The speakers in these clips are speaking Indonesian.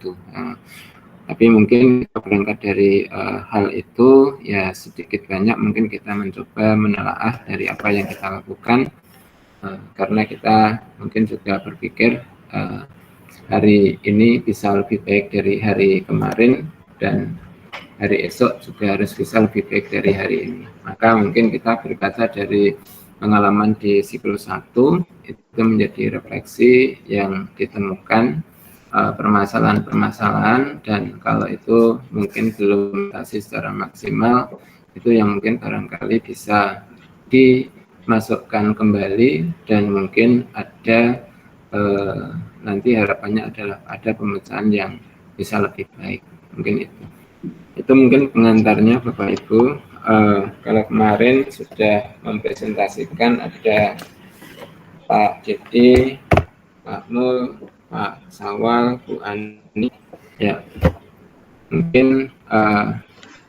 gitu. Tapi mungkin kita berangkat dari hal itu, ya sedikit banyak mungkin kita mencoba menelaah dari apa yang kita lakukan, karena kita mungkin juga berpikir hari ini bisa lebih baik dari hari kemarin, dan hari esok juga harus bisa lebih baik dari hari ini. Maka mungkin kita berkaca dari pengalaman di siklus 1, itu menjadi refleksi yang ditemukan permasalahan-permasalahan, dan kalau itu mungkin belum atasi secara maksimal, itu yang mungkin barangkali bisa dimasukkan kembali, dan mungkin ada nanti harapannya adalah ada pemecahan yang bisa lebih baik. Mungkin itu mungkin pengantarnya Bapak Ibu. Kalau kemarin sudah mempresentasikan ada Pak Didi, Pak Mul, Pak Sawal, Bu Ani, ya mungkin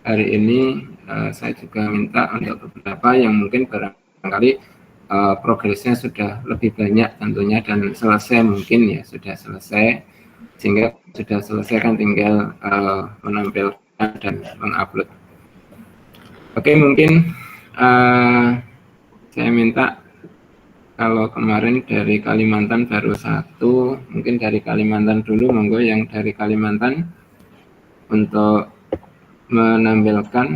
hari ini saya juga minta untuk beberapa yang mungkin barangkali progresnya sudah lebih banyak tentunya dan selesai, mungkin ya sudah selesai, sehingga sudah selesai kan tinggal menampilkan dan mengupload. Oke, mungkin saya minta, kalau kemarin dari Kalimantan baru 1, mungkin dari Kalimantan dulu, monggo yang dari Kalimantan untuk menampilkan.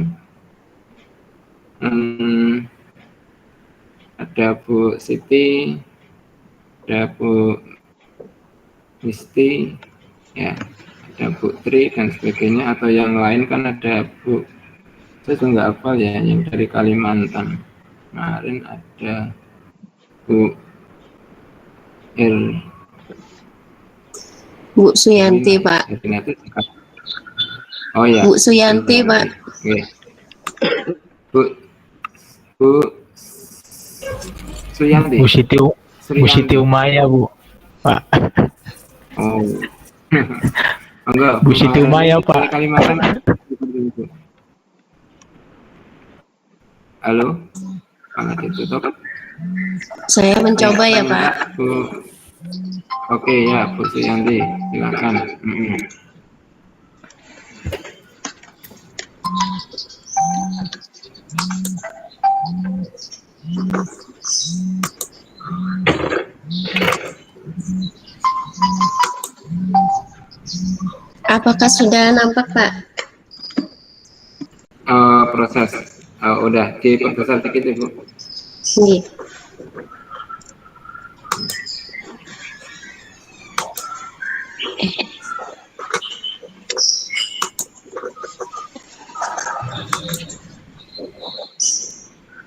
Ada Bu Siti, ada Bu Misti, ya, ada Bu Tri dan sebagainya, atau yang lain kan ada Bu, saya juga nggak hafal ya, yang dari Kalimantan. Kemarin ada Bu Bu Suyanti, Pak. Oh ya, Bu Suyanti, Pak. Oke. Bu Suyanti. Bu Siti Umaya, Bu. Pak. Oh. Enggak, Bu Siti Umaya, Pak. Kalimantan. Halo. Pak ditutup. Saya mencoba ya, Pak. Bu. Oke ya, Bu Suyanti, silakan. Apakah sudah nampak, Pak? Proses udah diperbesar dikit, Ibu. Iya.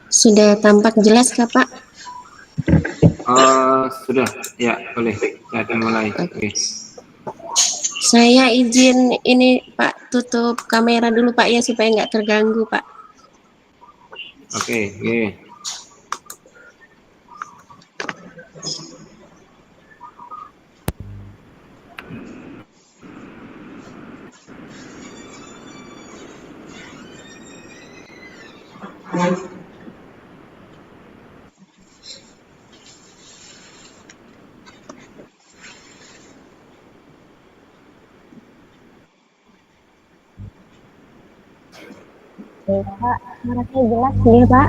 Sudah tampak jelas kah, Pak? Sudah, ya boleh. Saya akan mulai. Oke. Saya izin ini Pak, tutup kamera dulu Pak ya, supaya nggak terganggu Pak. Oke. Pak, suaranya jelas nih Pak.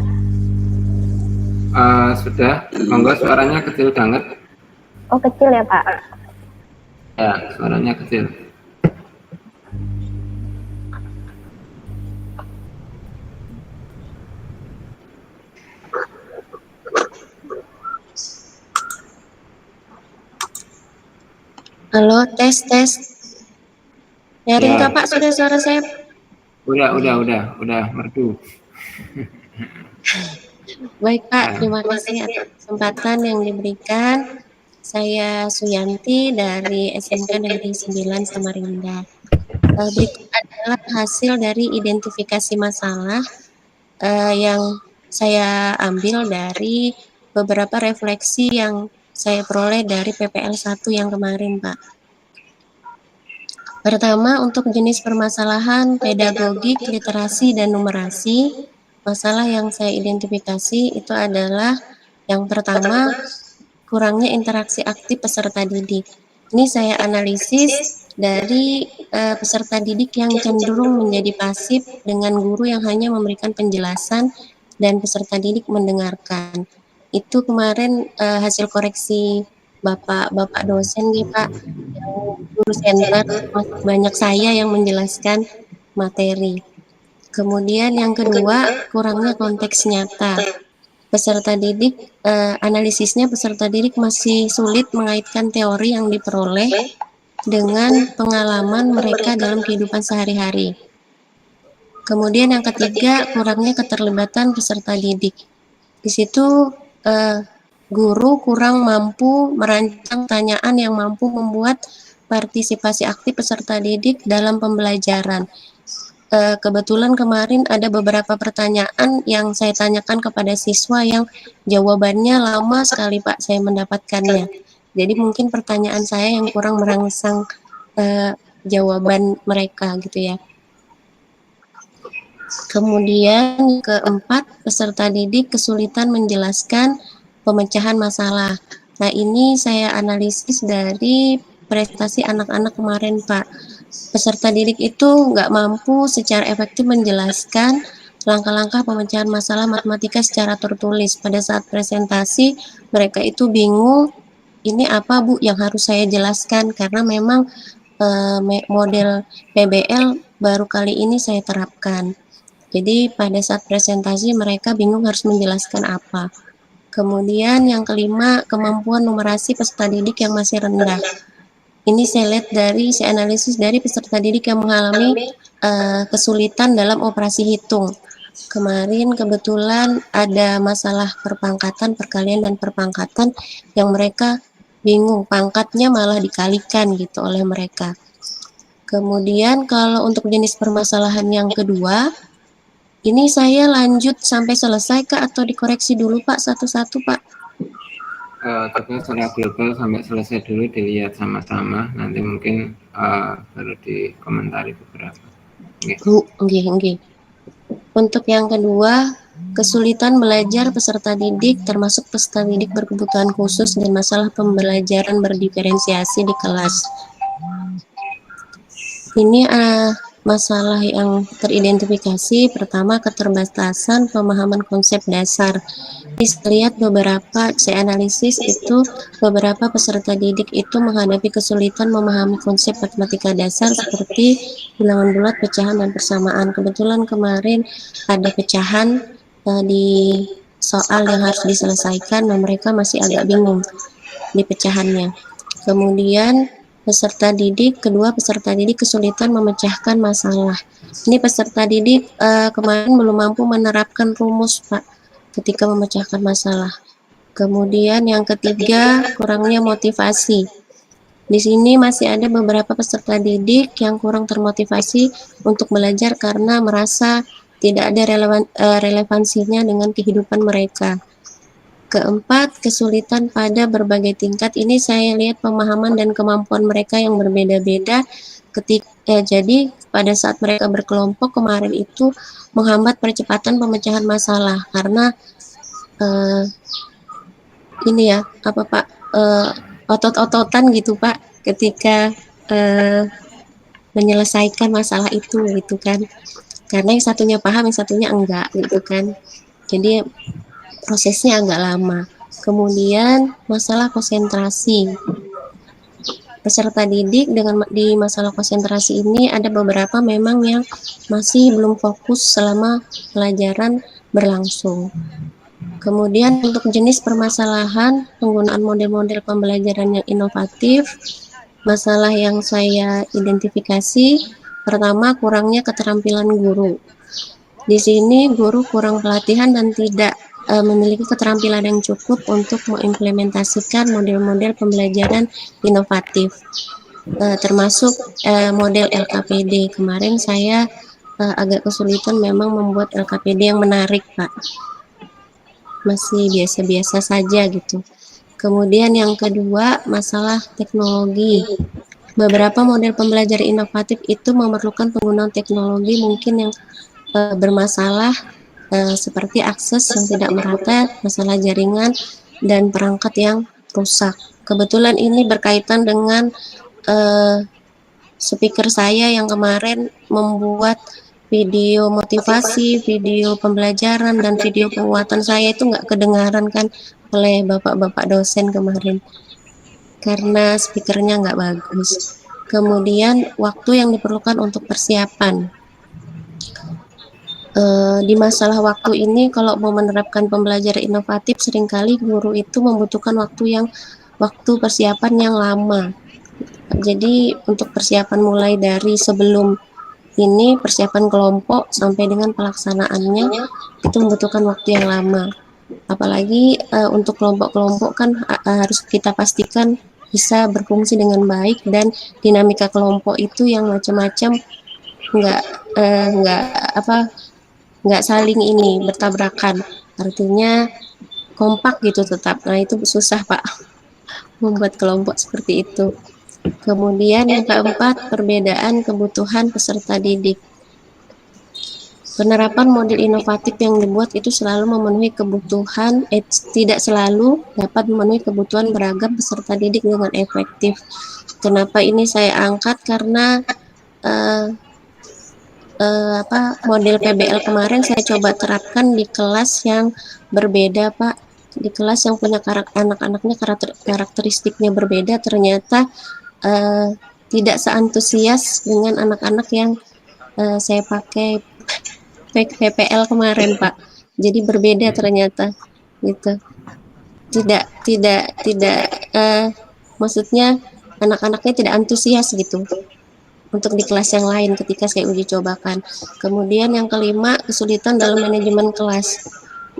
Sudah, monggo, suaranya kecil banget. Oh kecil ya Pak? Ya, suaranya kecil. Halo, tes. Nyaring kah Pak, sudah suara saya? Udah merdu. Baik Pak, terima kasih atas kesempatan yang diberikan. Saya Suyanti dari SMK Negeri 9 Samarinda. Berikut adalah hasil dari identifikasi masalah yang saya ambil dari beberapa refleksi yang saya peroleh dari PPL 1 yang kemarin, Pak. Pertama, untuk jenis permasalahan pedagogik, literasi, dan numerasi, masalah yang saya identifikasi itu adalah yang pertama, kurangnya interaksi aktif peserta didik. Ini saya analisis dari peserta didik yang cenderung menjadi pasif dengan guru yang hanya memberikan penjelasan dan peserta didik mendengarkan. Itu kemarin hasil koreksi Bapak dosen nih Pak, yang guru center, masih banyak saya yang menjelaskan materi. Kemudian yang kedua, kurangnya konteks nyata. Peserta didik, analisisnya peserta didik masih sulit mengaitkan teori yang diperoleh dengan pengalaman mereka dalam kehidupan sehari-hari. Kemudian yang ketiga, kurangnya keterlibatan peserta didik. Di situ guru kurang mampu merancang pertanyaan yang mampu membuat partisipasi aktif peserta didik dalam pembelajaran. Kebetulan kemarin ada beberapa pertanyaan yang saya tanyakan kepada siswa yang jawabannya lama sekali Pak saya mendapatkannya. Jadi mungkin pertanyaan saya yang kurang merangsang jawaban mereka gitu ya. Kemudian keempat, peserta didik kesulitan menjelaskan pemecahan masalah. Nah ini saya analisis dari prestasi anak-anak kemarin Pak. Peserta didik itu nggak mampu secara efektif menjelaskan langkah-langkah pemecahan masalah matematika secara tertulis. Pada saat presentasi mereka itu bingung, ini apa Bu yang harus saya jelaskan, karena memang model PBL baru kali ini saya terapkan. Jadi pada saat presentasi mereka bingung harus menjelaskan apa. Kemudian yang kelima, kemampuan numerasi peserta didik yang masih rendah. Ini saya lihat saya analisis dari peserta didik yang mengalami kesulitan dalam operasi hitung. Kemarin kebetulan ada masalah perpangkatan, perkalian dan perpangkatan yang mereka bingung, pangkatnya malah dikalikan gitu oleh mereka. Kemudian kalau untuk jenis permasalahan yang kedua, ini saya lanjut sampai selesai Kak atau dikoreksi dulu Pak satu-satu Pak? Kita secara global sampai selesai dulu dilihat sama-sama, nanti mungkin baru dikomentari beberapa. Nggih. Untuk yang kedua, kesulitan belajar peserta didik termasuk peserta didik berkebutuhan khusus dan masalah pembelajaran berdiferensiasi di kelas. Ini masalah yang teridentifikasi. Pertama, keterbatasan pemahaman konsep dasar. Bisa lihat saya analisis itu beberapa peserta didik itu menghadapi kesulitan memahami konsep matematika dasar seperti bilangan bulat, pecahan, dan persamaan. Kebetulan kemarin ada pecahan di soal yang harus diselesaikan, dan mereka masih agak bingung di pecahannya. Kemudian peserta didik kesulitan memecahkan masalah. Ini peserta didik kemarin belum mampu menerapkan rumus Pak ketika memecahkan masalah. Kemudian yang ketiga, kurangnya motivasi. Di sini masih ada beberapa peserta didik yang kurang termotivasi untuk belajar karena merasa tidak ada relevansinya dengan kehidupan mereka. Keempat, kesulitan pada berbagai tingkat. Ini saya lihat pemahaman dan kemampuan mereka yang berbeda-beda. Jadi pada saat mereka berkelompok kemarin itu menghambat percepatan pemecahan masalah karena ini ya apa Pak, otot-ototan gitu Pak ketika menyelesaikan masalah itu gitu kan, karena yang satunya paham yang satunya enggak gitu kan, jadi prosesnya agak lama. Kemudian masalah konsentrasi. Peserta didik di masalah konsentrasi ini ada beberapa memang yang masih belum fokus selama pelajaran berlangsung. Kemudian untuk jenis permasalahan, penggunaan model-model pembelajaran yang inovatif, masalah yang saya identifikasi, pertama kurangnya keterampilan guru. Di sini guru kurang pelatihan dan tidak memiliki keterampilan yang cukup untuk mengimplementasikan model-model pembelajaran inovatif, termasuk model LKPD. Kemarin saya agak kesulitan memang membuat LKPD yang menarik Pak, masih biasa-biasa saja gitu. Kemudian yang kedua, masalah teknologi. Beberapa model pembelajaran inovatif itu memerlukan penggunaan teknologi mungkin yang bermasalah, seperti akses yang tidak merata, masalah jaringan, dan perangkat yang rusak. Kebetulan ini berkaitan dengan speaker saya yang kemarin membuat video motivasi, video pembelajaran, dan video penguatan saya itu nggak kedengaran kan oleh bapak-bapak dosen kemarin karena speakernya nggak bagus. Kemudian waktu yang diperlukan untuk persiapan. Di masalah waktu ini kalau mau menerapkan pembelajaran inovatif seringkali guru itu membutuhkan waktu persiapan yang lama. Jadi untuk persiapan mulai dari sebelum ini persiapan kelompok sampai dengan pelaksanaannya itu membutuhkan waktu yang lama. Apalagi untuk kelompok-kelompok kan harus kita pastikan bisa berfungsi dengan baik dan dinamika kelompok itu yang macam-macam nggak nggak saling ini bertabrakan, artinya kompak gitu tetap. Nah itu susah Pak membuat kelompok seperti itu. Kemudian yang keempat, perbedaan kebutuhan peserta didik. Penerapan model inovatif yang dibuat itu selalu memenuhi kebutuhan, tidak selalu dapat memenuhi kebutuhan beragam peserta didik dengan efektif. Kenapa ini saya angkat? Karena model PBL kemarin saya coba terapkan di kelas yang berbeda Pak. Di kelas yang punya anak-anaknya karakteristiknya berbeda, ternyata tidak seantusias dengan anak-anak yang saya pakai PPL kemarin Pak. Jadi berbeda ternyata gitu. Tidak maksudnya anak-anaknya tidak antusias gitu untuk di kelas yang lain ketika saya uji cobakan. Kemudian yang kelima, kesulitan dalam manajemen kelas.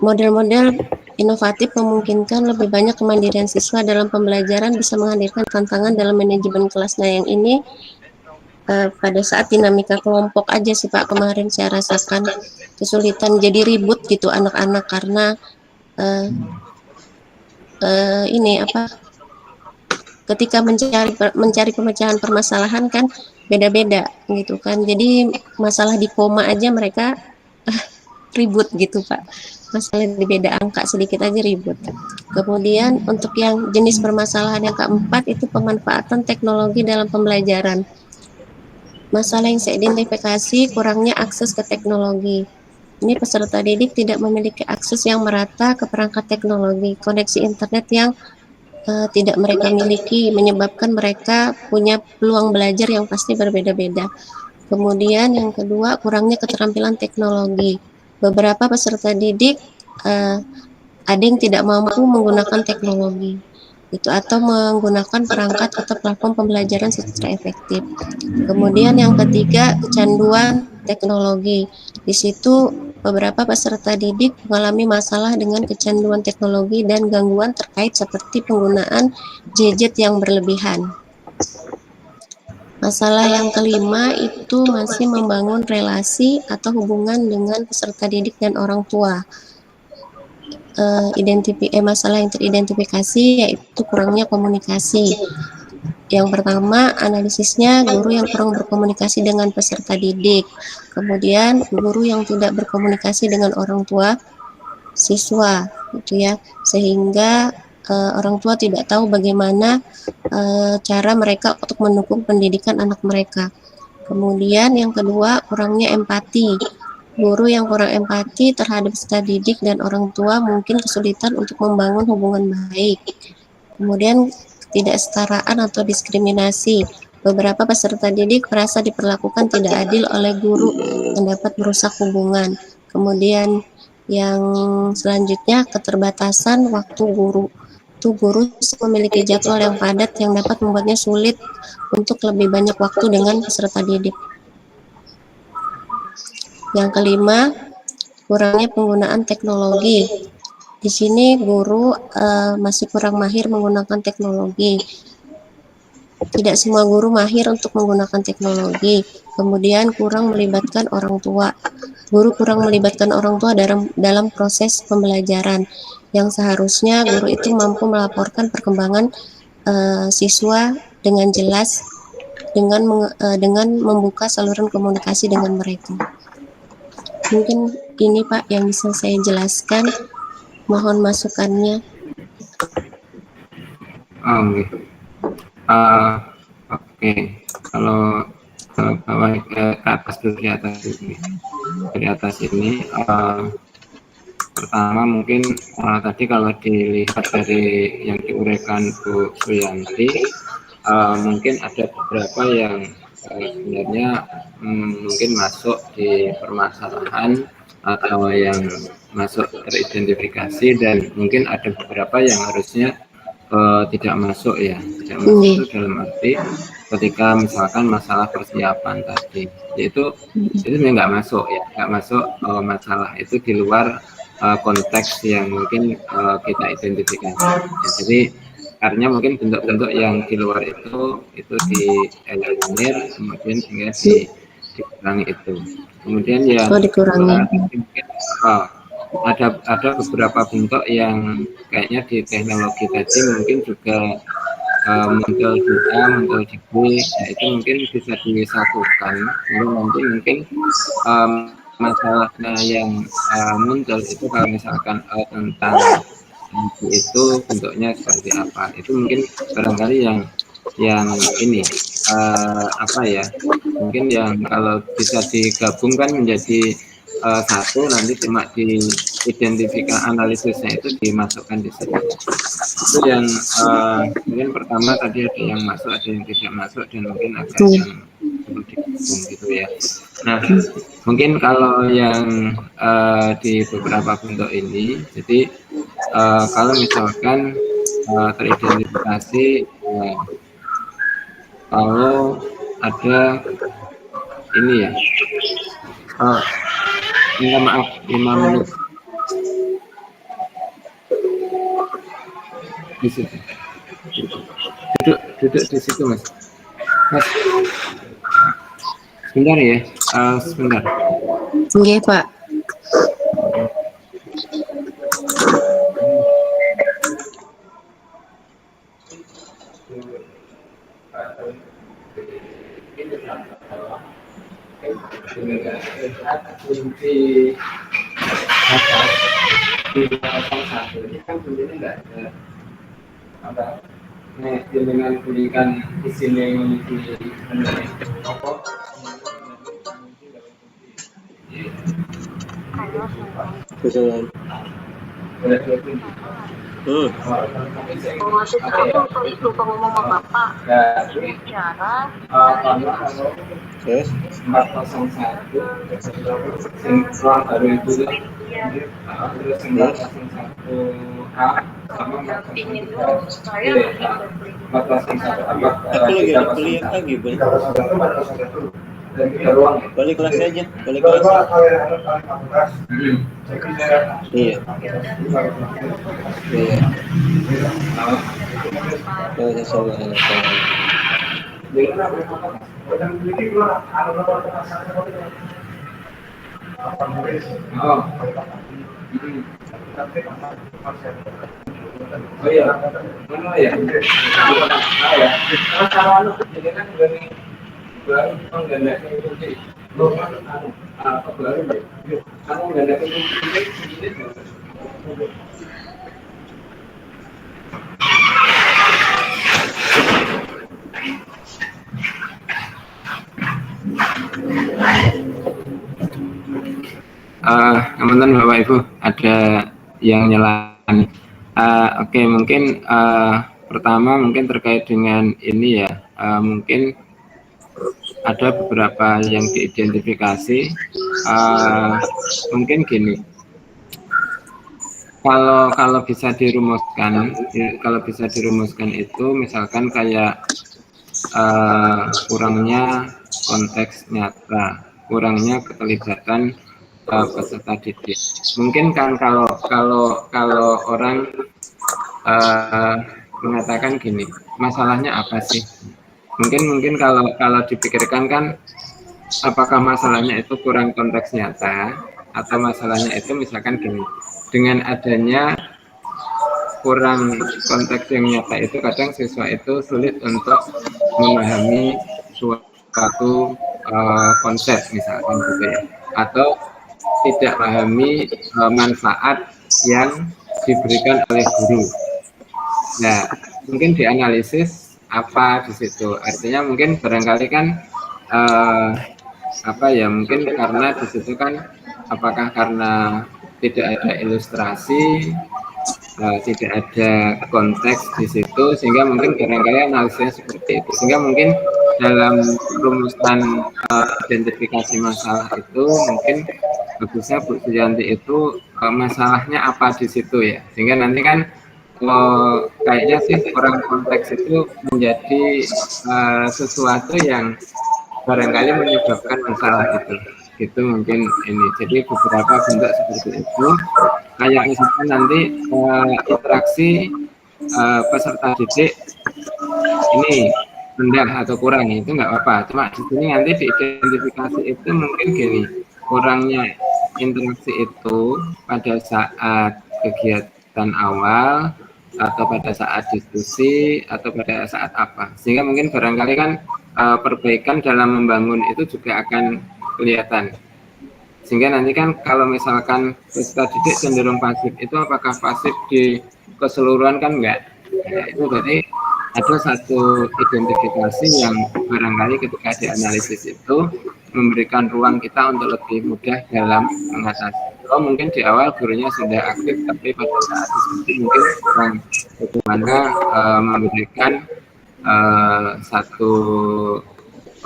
Model-model inovatif memungkinkan lebih banyak kemandirian siswa dalam pembelajaran, bisa menghadirkan tantangan dalam manajemen kelas. Nah yang ini pada saat dinamika kelompok aja sih Pak, kemarin saya rasakan kesulitan, jadi ribut gitu anak-anak karena ketika mencari pemecahan permasalahan kan beda-beda gitu kan, jadi masalah di koma aja mereka ribut gitu Pak, masalah di beda angka sedikit aja ribut. Kemudian untuk yang jenis permasalahan yang keempat itu pemanfaatan teknologi dalam pembelajaran. Masalah yang saya identifikasi kurangnya akses ke teknologi. Ini peserta didik tidak memiliki akses yang merata ke perangkat teknologi, koneksi internet yang tidak mereka miliki menyebabkan mereka punya peluang belajar yang pasti berbeda-beda. Kemudian yang kedua, kurangnya keterampilan teknologi. Beberapa peserta didik ada yang tidak mampu menggunakan teknologi itu atau menggunakan perangkat atau platform pembelajaran secara efektif. Kemudian yang ketiga, kecanduan teknologi. Di situ beberapa peserta didik mengalami masalah dengan kecanduan teknologi dan gangguan terkait seperti penggunaan gadget yang berlebihan. Masalah yang kelima itu masih membangun relasi atau hubungan dengan peserta didik dan orang tua. Masalah yang teridentifikasi yaitu kurangnya komunikasi. Yang pertama, analisisnya guru yang kurang berkomunikasi dengan peserta didik. Kemudian guru yang tidak berkomunikasi dengan orang tua siswa, gitu ya, sehingga orang tua tidak tahu bagaimana cara mereka untuk mendukung pendidikan anak mereka. Kemudian yang kedua, kurangnya empati. Guru yang kurang empati terhadap peserta didik dan orang tua mungkin kesulitan untuk membangun hubungan baik. Kemudian ketidaksetaraan atau diskriminasi. Beberapa peserta didik merasa diperlakukan tidak adil oleh guru yang dapat merusak hubungan. Kemudian yang selanjutnya, keterbatasan waktu guru. Guru memiliki jadwal yang padat yang dapat membuatnya sulit untuk lebih banyak waktu dengan peserta didik. Yang kelima, kurangnya penggunaan teknologi. Di sini guru masih kurang mahir menggunakan teknologi. Tidak semua guru mahir untuk menggunakan teknologi. Kemudian kurang melibatkan orang tua. Guru kurang melibatkan orang tua dalam proses pembelajaran. Yang seharusnya guru itu mampu melaporkan perkembangan siswa dengan jelas dengan membuka saluran komunikasi dengan mereka. Mungkin ini Pak yang bisa saya jelaskan. Mohon masukannya. Oke. kalau bawah ke atas dulu, di atas ini, dari atas ini. Pertama mungkin tadi kalau dilihat dari yang diuraikan Bu Suyanti, mungkin ada beberapa yang sebenarnya mungkin masuk di permasalahan atau yang masuk teridentifikasi, dan mungkin ada beberapa yang harusnya tidak masuk ya, tidak masuk itu dalam arti ketika misalkan masalah persiapan tadi, itu sebenarnya nggak masuk ya, nggak masuk masalah itu di luar konteks yang mungkin kita identifikasi. Ya, jadi artinya mungkin bentuk-bentuk yang di luar itu dieliminir, kemudian sehingga dikurangi itu. Kemudian yang mungkin ada beberapa bentuk yang kayaknya di teknologi tadi mungkin juga muncul di A, muncul di B, ya itu mungkin bisa disatukan. Lalu nanti mungkin masalahnya yang muncul itu kalau misalkan tentang itu bentuknya seperti apa, itu mungkin barangkali yang ini apa ya, mungkin yang kalau bisa digabungkan menjadi satu, nanti cuma diidentifikasi analisisnya itu dimasukkan di situ. Itu yang mungkin pertama tadi ada yang masuk, ada yang tidak masuk, dan mungkin agak yang perlu digabung gitu ya. Nah, mungkin kalau yang di beberapa bentuk ini, jadi kalau misalkan teridentifikasi kalau ada ini ya, minta maaf 5 menit di situ, duduk di situ mas, sebentar ya, sebentar. Oke Pak. Kunci di 01 ini kan kuncinya enggak ada apa, nih dengan berikan isi yang di pokok Betul. Masih aku itu ngomong sama bapak. Bicara. Terus 401 sinkron baru itu terus 401 A sama 401 saya 401 apa? aku lagi ada kuliah lagi, balik kelas aja, balik kelas. Iya. Iya. Oh iya, mana ya? Ya. Kalau jadi kan baru menggandakan kunci. Apa baru? Kamu menggandakan kunci. Teman-teman Bapak Ibu, ada yang nyelani. Oke, mungkin pertama mungkin terkait dengan ini ya, mungkin ada beberapa yang diidentifikasi. Mungkin gini, kalau bisa dirumuskan, itu misalkan kayak kurangnya konteks nyata, kurangnya keterlibatan peserta didik. Mungkin kan kalau orang mengatakan gini, masalahnya apa sih? Mungkin kalau dipikirkan kan, apakah masalahnya itu kurang konteks nyata, atau masalahnya itu misalkan gini, dengan adanya kurang konteks yang nyata itu kadang siswa itu sulit untuk memahami suatu konsep misalkan gitu ya, atau tidak memahami manfaat yang diberikan oleh guru. Nah, mungkin dianalisis apa di situ. Artinya mungkin barangkali kan mungkin karena di situ kan apakah karena tidak ada ilustrasi, tidak ada konteks di situ, sehingga mungkin barangkali analisisnya seperti itu. Sehingga mungkin dalam rumusan identifikasi masalah itu mungkin bagusnya Bu Suyanti itu masalahnya apa di situ ya, sehingga nanti kan kayaknya sih kurang konteks itu menjadi sesuatu yang barangkali menyebabkan masalah itu. Itu mungkin ini. Jadi beberapa bentuk seperti itu. Kayak misalkan nanti interaksi peserta didik ini rendah atau kurang, itu nggak apa-apa. Cuma di sini nanti diidentifikasi itu mungkin gini, kurangnya interaksi itu pada saat kegiatan awal atau pada saat diskusi atau pada saat apa, sehingga mungkin barangkali kan perbaikan dalam membangun itu juga akan kelihatan. Sehingga nanti kan kalau misalkan peserta didik cenderung pasif, itu apakah pasif di keseluruhan kan enggak. Nah, itu berarti ada satu identifikasi yang barangkali ketika dianalisis itu memberikan ruang kita untuk lebih mudah dalam mengatasi. Mungkin di awal gurunya sudah aktif, tapi pada saat diskusi mungkin kurang bagaimana memberikan satu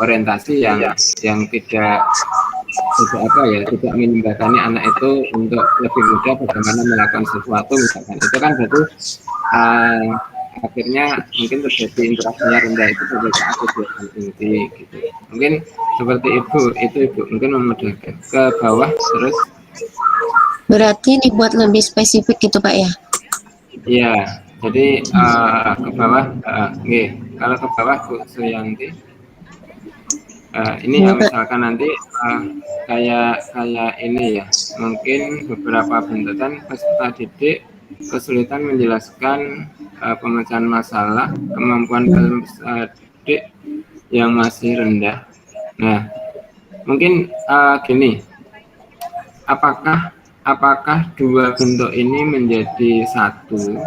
orientasi yang tidak tidak menjembatani anak itu untuk lebih mudah bagaimana melakukan sesuatu misalkan. Itu kan berarti akhirnya mungkin terjadi interaksinya rendah itu pada saat kegiatan inti gitu. Mungkin seperti itu mungkin memudahkan. Ke bawah terus. Berarti dibuat lebih spesifik gitu Pak ya? Iya, jadi ke bawah, kalau ke bawah Bu Suyanti, ini ya misalkan nanti kayak ini ya, mungkin beberapa bentukan peserta didik kesulitan menjelaskan pemecahan masalah, kemampuan peserta didik yang masih rendah. Nah, mungkin gini, apakah dua bentuk ini menjadi satu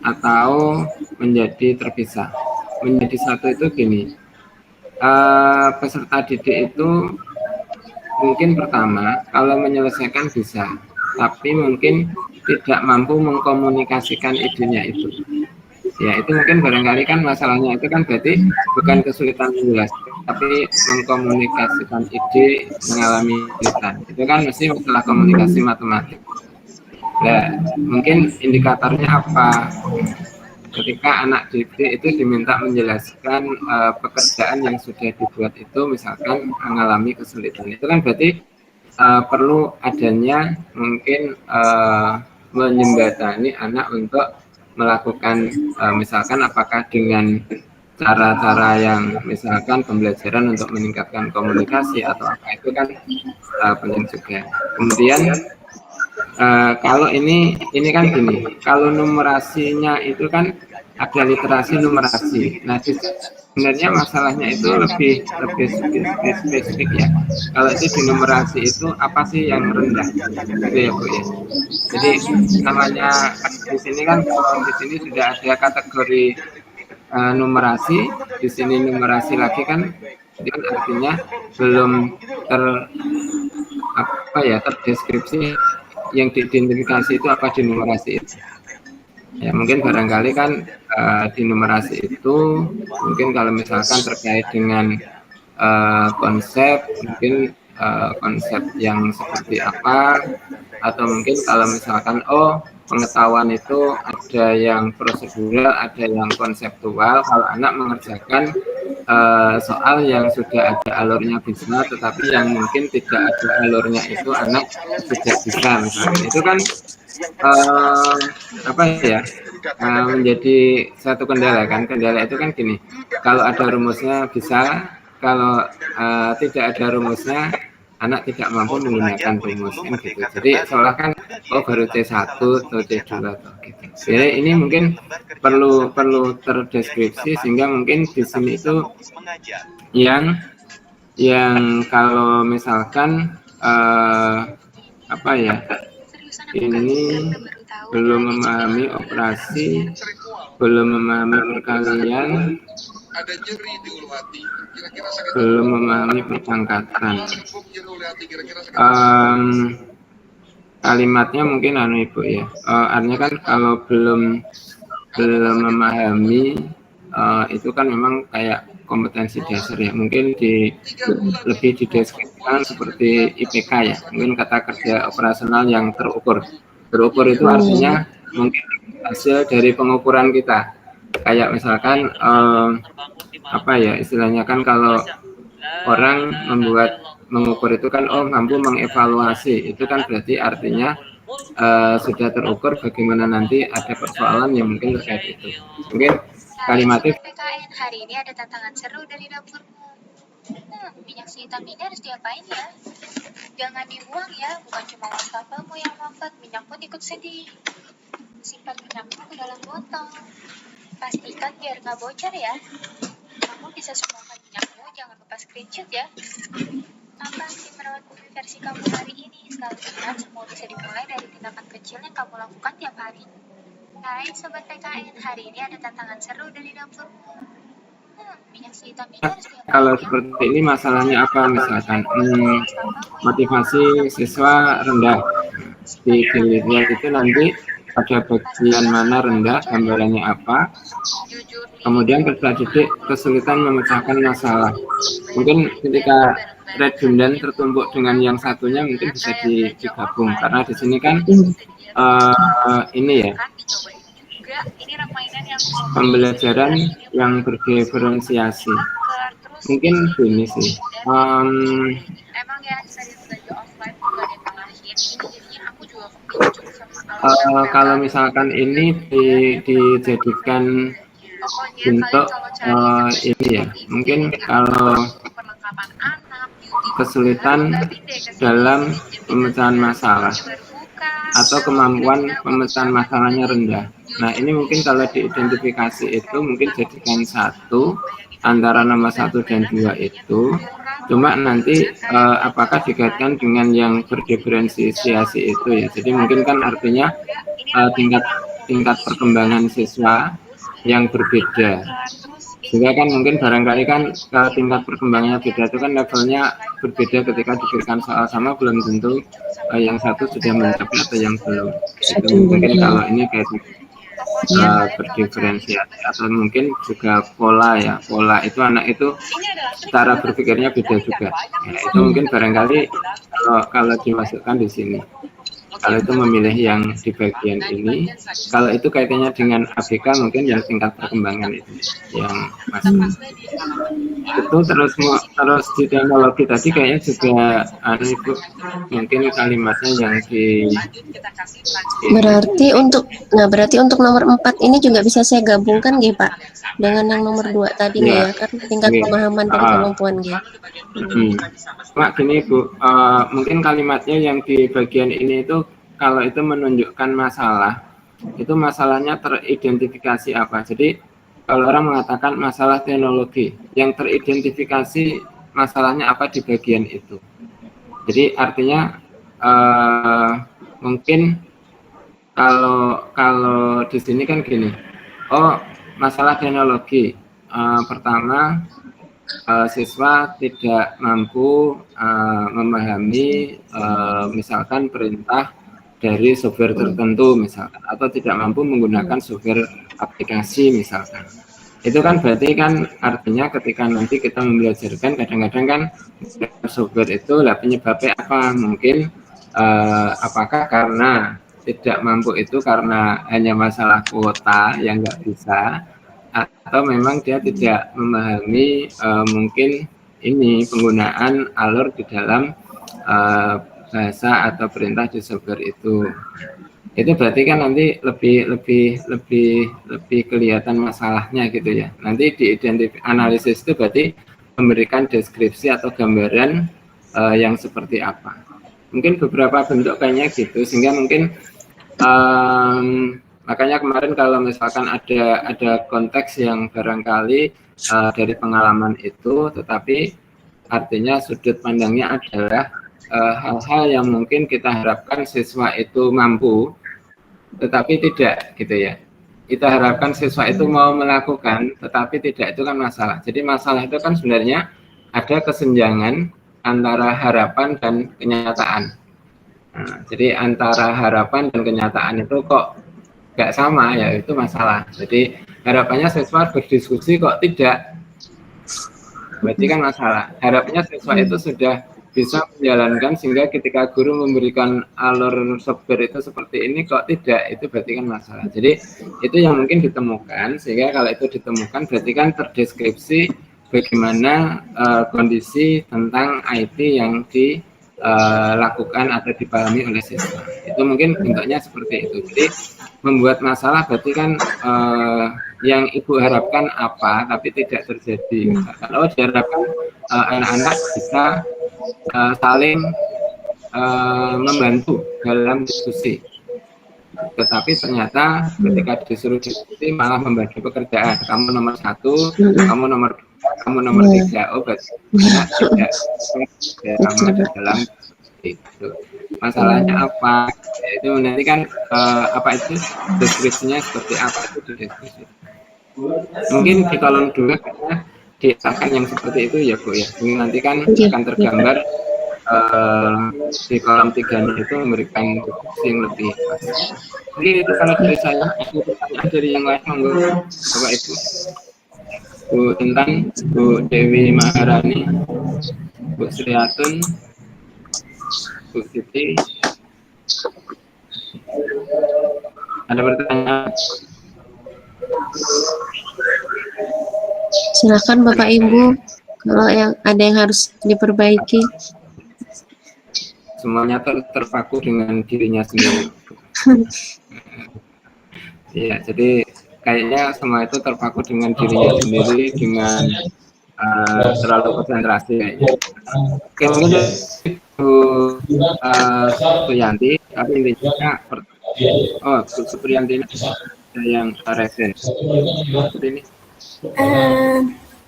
atau menjadi terpisah? Menjadi satu itu gini, peserta didik itu mungkin pertama kalau menyelesaikan bisa, tapi mungkin tidak mampu mengkomunikasikan idenya itu. Ya, itu mungkin barangkali kan masalahnya itu kan berarti bukan kesulitan menjelaskan, tapi mengkomunikasikan ide, mengalami kesulitan. Itu kan mesti masalah komunikasi matematik. Nah, mungkin indikatornya apa? Ketika anak didik itu diminta menjelaskan pekerjaan yang sudah dibuat itu, misalkan mengalami kesulitan, itu kan berarti perlu adanya mungkin menjembatani anak untuk melakukan misalkan apakah dengan cara-cara yang misalkan pembelajaran untuk meningkatkan komunikasi atau apa, itu kan penting juga. Kemudian kalau ini kan gini, kalau numerasinya itu kan ada literasi numerasi. Nah, sebenarnya masalahnya itu lebih spesifik ya. Kalau itu di numerasi itu apa sih yang rendah, gitu ya Bu ya. Jadi namanya di sini kan di sini sudah ada kategori numerasi, di sini numerasi lagi kan, itu kan artinya belum terdeskripsi yang diidentifikasi itu apa di numerasi itu. Ya mungkin barangkali kan di numerasi itu mungkin kalau misalkan terkait dengan konsep, mungkin konsep yang seperti apa, atau mungkin kalau misalkan pengetahuan itu ada yang prosedural, ada yang konseptual. Kalau anak mengerjakan soal yang sudah ada alurnya bisa, tetapi yang mungkin tidak ada alurnya itu anak tidak bisa misalnya, itu kan menjadi satu kendala kan. Kendala itu kan gini, kalau ada rumusnya bisa, kalau tidak ada rumusnya anak tidak mampu menggunakan rumus kan gitu. Jadi seolah kan baru C1 atau C2 atau gitu. Jadi ini mungkin perlu terdeskripsi, sehingga mungkin di sini itu yang kalau misalkan ini belum memahami operasi, belum memahami perkalian, belum memahami perpangkatan. Kalimatnya mungkin Ibu ya. Artinya kan kalau belum memahami itu kan memang kayak kompetensi dasar ya. Mungkin lebih dideskripsikan seperti IPK ya. Mungkin kata kerja operasional yang terukur. Terukur itu artinya mungkin hasil dari pengukuran kita. Kayak misalkan apa ya istilahnya kan kalau orang mengukur itu kan mampu mengevaluasi, itu kan berarti artinya sudah terukur bagaimana nanti ada persoalan yang mungkin terkait itu. Mungkin kalimatnya PKN hari ini ada tantangan seru dari dapurmu. Minyak si hitam ini harus diapain ya? Jangan dibuang ya, bukan cuma wastafelmu yang mampet, minyak pun ikut sedih. Simpan minyakmu ke dalam botol. Pastikan biar nggak bocor ya. Kamu bisa sumbangkan minyakmu, jangan lupa screenshot ya. Apa sih merawat bumi versi kamu hari ini? Selalu ingat, semua bisa dimulai dari tindakan kecil yang kamu lakukan tiap hari. Hai Sobat PKN, hari ini ada tantangan seru dari dapurmu. Minyak si hitam ini harus diapain kalau ya? seperti ini masalahnya apa misalkan motivasi siswa rendah dilihat itu nanti pada bagian mana rendah, gambarannya apa, kemudian peserta didik kesulitan memecahkan masalah. Mungkin ketika redundan tertumpuk dengan yang satunya mungkin bisa digabung karena di sini kan ini ya pembelajaran yang berdiferensiasi. Mungkin gini sih. Kalau misalkan ini dijadikan bentuk ini ya, mungkin kalau kesulitan dalam pemecahan masalah atau kemampuan pemecahan masalahnya rendah. Nah ini mungkin kalau diidentifikasi itu mungkin jadikan satu antara nomor 1 dan 2 itu. Cuma nanti apakah dikaitkan dengan yang berdiferensiasi itu ya. Jadi mungkin kan artinya tingkat perkembangan siswa yang berbeda. Sehingga kan mungkin barangkali kan kalau tingkat perkembangannya beda itu kan levelnya berbeda ketika diberikan soal sama belum tentu yang satu sudah mencapai atau yang belum. Itu mungkin kalau ini kayak berdiferensiasi atau mungkin juga pola ya. Pola itu anak itu cara berpikirnya beda juga. Ya, itu mungkin barangkali kalau dimasukkan di sini. Kalau itu memilih yang di bagian ini, kalau itu kaitannya dengan ABK mungkin yang tingkat perkembangan itu yang masuk. Itu terus di teknologi tadi kayaknya juga itu mungkin kalimatnya yang berarti untuk nomor 4 ini juga bisa saya gabungkan nggih Pak dengan yang nomor 2 tadi ya, kan tingkat pemahaman dan kemampuan nggih. Mak gini Bu, mungkin kalimatnya yang di bagian ini itu kalau itu menunjukkan masalah, itu masalahnya teridentifikasi apa. Jadi kalau orang mengatakan masalah teknologi, yang teridentifikasi masalahnya apa di bagian itu. Jadi artinya mungkin kalau di sini kan gini, masalah teknologi pertama siswa tidak mampu memahami misalkan perintah dari software tertentu misalkan, atau tidak mampu menggunakan software aplikasi misalkan. Itu kan berarti kan artinya ketika nanti kita membelajarkan kadang-kadang kan software itu penyebabnya apa, mungkin apakah karena tidak mampu itu karena hanya masalah kuota yang nggak bisa, atau memang dia tidak memahami mungkin ini penggunaan alur di dalam bahasa atau perintah di software itu berarti kan nanti lebih kelihatan masalahnya gitu ya. Nanti analisis itu berarti memberikan deskripsi atau gambaran yang seperti apa. Mungkin beberapa bentuk kayaknya gitu, sehingga mungkin makanya kemarin kalau misalkan ada konteks yang barangkali dari pengalaman itu, tetapi artinya sudut pandangnya adalah hal-hal yang mungkin kita harapkan siswa itu mampu tetapi tidak gitu ya. Kita harapkan siswa itu mau melakukan, tetapi tidak, itu kan masalah. Jadi masalah itu kan sebenarnya ada kesenjangan antara harapan dan kenyataan. Nah, jadi antara harapan dan kenyataan itu kok nggak sama, ya itu masalah. Jadi harapannya siswa berdiskusi kok tidak, berarti kan masalah. Harapannya siswa itu sudah bisa menjalankan, sehingga ketika guru memberikan alur software itu seperti ini kok tidak, itu berarti kan masalah. Jadi itu yang mungkin ditemukan, sehingga kalau itu ditemukan berarti kan terdeskripsi bagaimana kondisi tentang IT yang dilakukan atau dipahami oleh siswa. Itu mungkin bentuknya seperti itu. Jadi membuat masalah berarti kan yang ibu harapkan apa tapi tidak terjadi. Kalau diharapkan anak-anak bisa saling membantu dalam diskusi, tetapi ternyata ketika disuruh diskusi malah membagi pekerjaan. Kamu nomor 1, kamu nomor 2, kamu nomor 3. Oh, berarti tidak sama dalam itu. Masalahnya apa? Itu nanti kan apa itu deskripsinya seperti apa, itu dideskripsi. Mungkin di kolom 2 karena diakan yang seperti itu ya Bu ya. Ini nanti kan akan tergambar di kolom 3 itu memberikan deskripsi yang lebih pas. Jadi itu kalau dari saya. Ada pertanyaan dari yang lain, monggo Bapak Ibu. Bu Intan, Bu Dewi Maharani, Bu Sriatun, Bu Siti. Ada pertanyaan? Silakan Bapak Ibu, kalau yang ada yang harus diperbaiki. Semuanya terpaku dengan dirinya sendiri. Iya, jadi kayaknya semua itu terpaku dengan dirinya sendiri, dengan terlalu konsentrasi kayaknya. Oke, mungkin Bu Supriyanti, tapi intinya Bu Supriyanti yang resen. Ini.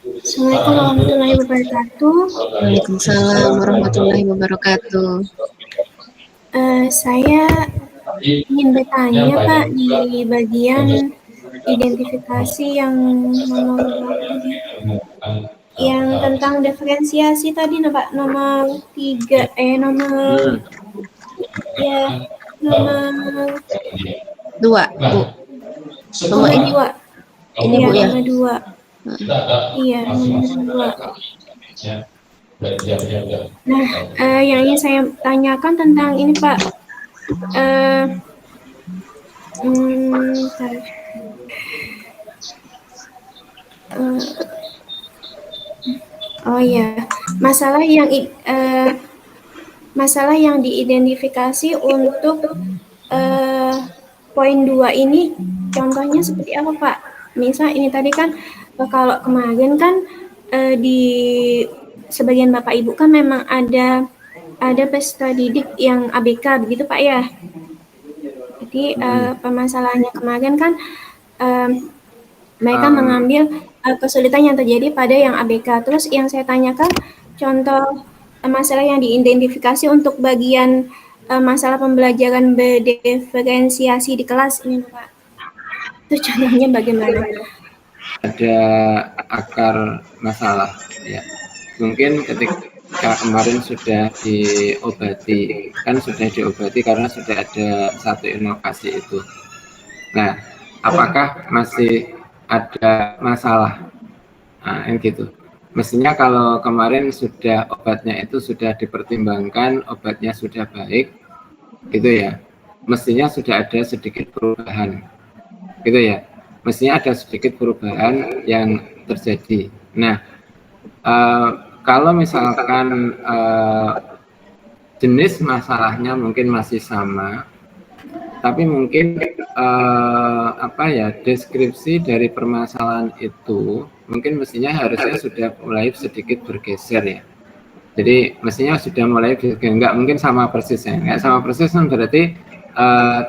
Assalamualaikum warahmatullahi wabarakatuh. Waalaikumsalam warahmatullahi wabarakatuh. Saya ingin bertanya Pak, di bagian identifikasi yang nomor yang tentang diferensiasi tadi Pak, nomor 3 nomor ya nomor 2 Bu. Nomor ini 2. Ini Bu ya. Nomor 2. Iya, nomor 2. Nah, yang ingin saya tanyakan tentang ini Pak. Oh ya, masalah yang diidentifikasi untuk poin 2 ini, contohnya seperti apa Pak? Misal ini tadi kan kalau kemarin kan di sebagian Bapak Ibu kan memang ada peserta didik yang ABK begitu Pak ya. Jadi permasalahannya kemarin kan mereka mengambil kesulitan yang terjadi pada yang ABK. Terus yang saya tanyakan contoh masalah yang diidentifikasi untuk bagian masalah pembelajaran berdiferensiasi di kelas ini Pak. Itu contohnya bagaimana? Ada akar masalah ya. Mungkin ketika kemarin sudah diobati, kan sudah diobati karena sudah ada satu inovasi itu. Nah, apakah masih ada masalah? Nah, yang gitu. Mestinya kalau kemarin sudah obatnya itu sudah dipertimbangkan, obatnya sudah baik, gitu ya. Mestinya sudah ada sedikit perubahan, gitu ya. Mestinya ada sedikit perubahan yang terjadi. Nah, kalau misalkan jenis masalahnya mungkin masih sama, tapi mungkin deskripsi dari permasalahan itu mungkin mestinya harusnya sudah mulai sedikit bergeser ya. Jadi mestinya sudah mulai nggak mungkin sama persis ya. Nggak sama persis kan berarti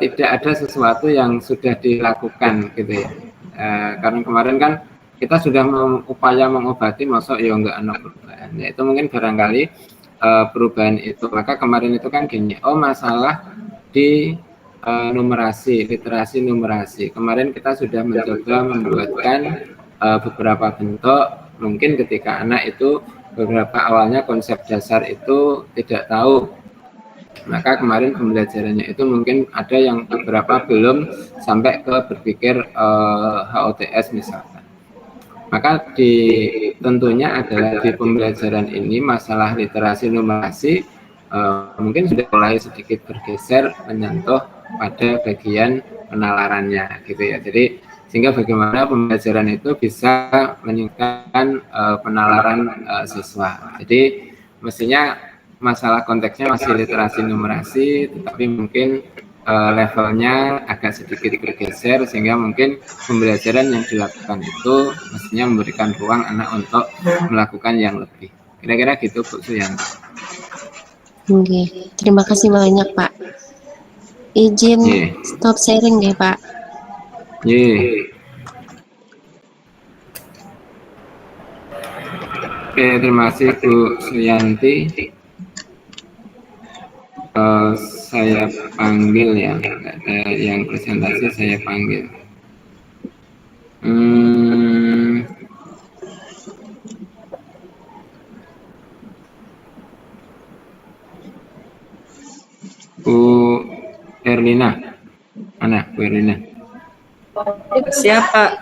tidak ada sesuatu yang sudah dilakukan gitu ya. Karena kemarin kan kita sudah upaya mengobati, masuk ya nggak ada perubahan. Ya, itu mungkin barangkali perubahan itu. Maka kemarin itu kan gini, masalah di numerasi, literasi numerasi. Kemarin kita sudah mencoba membuatkan beberapa bentuk. Mungkin ketika anak itu beberapa awalnya konsep dasar itu tidak tahu, maka kemarin pembelajarannya itu mungkin ada yang beberapa belum sampai ke berpikir HOTS misalkan. Maka tentunya adalah di pembelajaran ini masalah literasi numerasi mungkin sudah mulai sedikit bergeser menyentuh pada bagian penalarannya gitu ya. Jadi sehingga bagaimana pembelajaran itu bisa meningkatkan penalaran siswa. Jadi mestinya masalah konteksnya masih literasi numerasi, tetapi mungkin levelnya agak sedikit bergeser sehingga mungkin pembelajaran yang dilakukan itu mestinya memberikan ruang anak untuk melakukan yang lebih. Kira-kira gitu Bu Suyanti. Oke, terima kasih banyak Pak. Izin stop sharing deh Pak. Oke, terima kasih Bu Suyanti. Saya panggil ya, yang presentasi saya panggil. Bu Erlina, mana Bu Erlina? Siapa?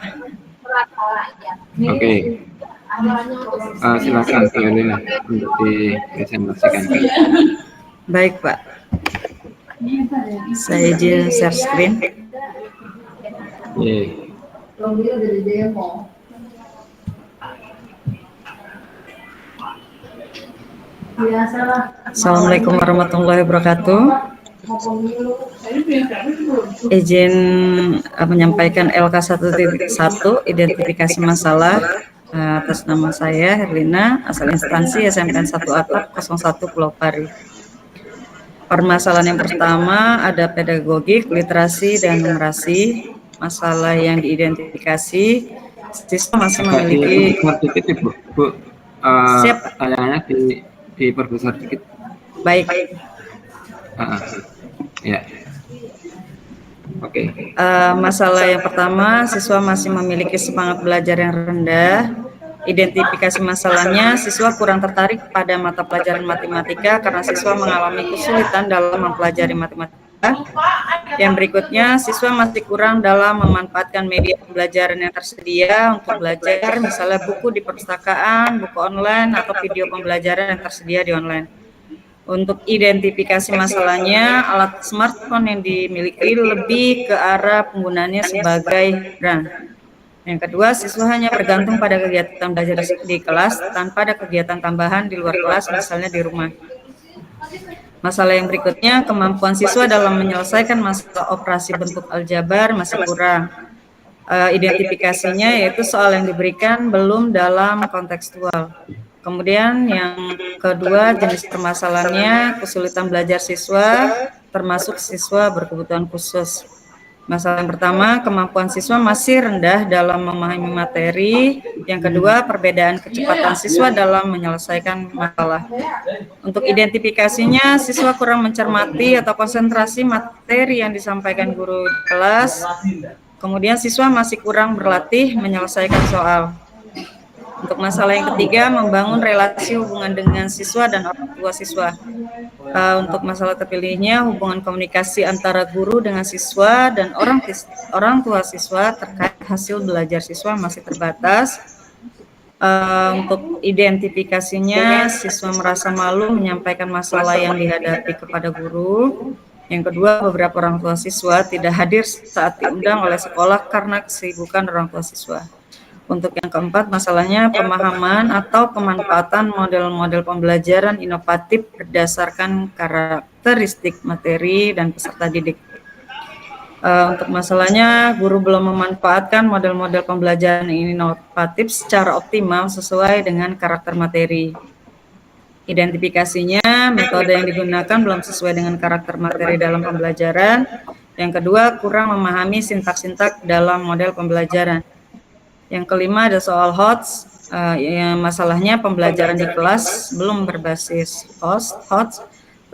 Oke. Silakan Bu Erlina untuk dipresentasikan. Baik Pak, saya izin share screen. Assalamualaikum warahmatullahi wabarakatuh. Izin menyampaikan LK 1.1 identifikasi masalah atas nama saya Herlina, asal instansi SMPN 1 Atap 01 Pulau Pari. Permasalahan yang pertama ada pedagogik, literasi, dan numerasi. Masalah yang diidentifikasi, siswa masih memiliki. Bu, siap. Tanyanya diperbesar sedikit. Baik. Ya. Oke. Masalah yang pertama, siswa masih memiliki semangat belajar yang rendah. Identifikasi masalahnya, siswa kurang tertarik pada mata pelajaran matematika karena siswa mengalami kesulitan dalam mempelajari matematika. Yang berikutnya, siswa masih kurang dalam memanfaatkan media pembelajaran yang tersedia untuk belajar, misalnya buku di perpustakaan, buku online, atau video pembelajaran yang tersedia di online. Untuk identifikasi masalahnya, alat smartphone yang dimiliki lebih ke arah penggunaannya sebagai brand. Yang kedua, siswa hanya bergantung pada kegiatan belajar di kelas tanpa ada kegiatan tambahan di luar kelas, misalnya di rumah. Masalah yang berikutnya, kemampuan siswa dalam menyelesaikan masalah operasi bentuk aljabar masih kurang. Identifikasinya yaitu soal yang diberikan belum dalam kontekstual. Kemudian yang kedua, jenis permasalahannya kesulitan belajar siswa, termasuk siswa berkebutuhan khusus. Masalah yang pertama, kemampuan siswa masih rendah dalam memahami materi. Yang kedua, perbedaan kecepatan siswa dalam menyelesaikan masalah. Untuk identifikasinya, siswa kurang mencermati atau konsentrasi materi yang disampaikan guru di kelas. Kemudian siswa masih kurang berlatih menyelesaikan soal. Untuk masalah yang ketiga, membangun relasi hubungan dengan siswa dan orang tua siswa. Untuk masalah terpilihnya, hubungan komunikasi antara guru dengan siswa dan orang tua siswa terkait hasil belajar siswa masih terbatas. Untuk identifikasinya, siswa merasa malu menyampaikan masalah yang dihadapi kepada guru. Yang kedua, beberapa orang tua siswa tidak hadir saat diundang oleh sekolah karena kesibukan orang tua siswa. Untuk yang keempat, masalahnya pemahaman atau pemanfaatan model-model pembelajaran inovatif berdasarkan karakteristik materi dan peserta didik. Untuk masalahnya, guru belum memanfaatkan model-model pembelajaran inovatif secara optimal sesuai dengan karakter materi. Identifikasinya, metode yang digunakan belum sesuai dengan karakter materi dalam pembelajaran. Yang kedua, kurang memahami sintak-sintak dalam model pembelajaran. Yang kelima ada soal HOTS, masalahnya pembelajaran di kelas belum berbasis HOTS.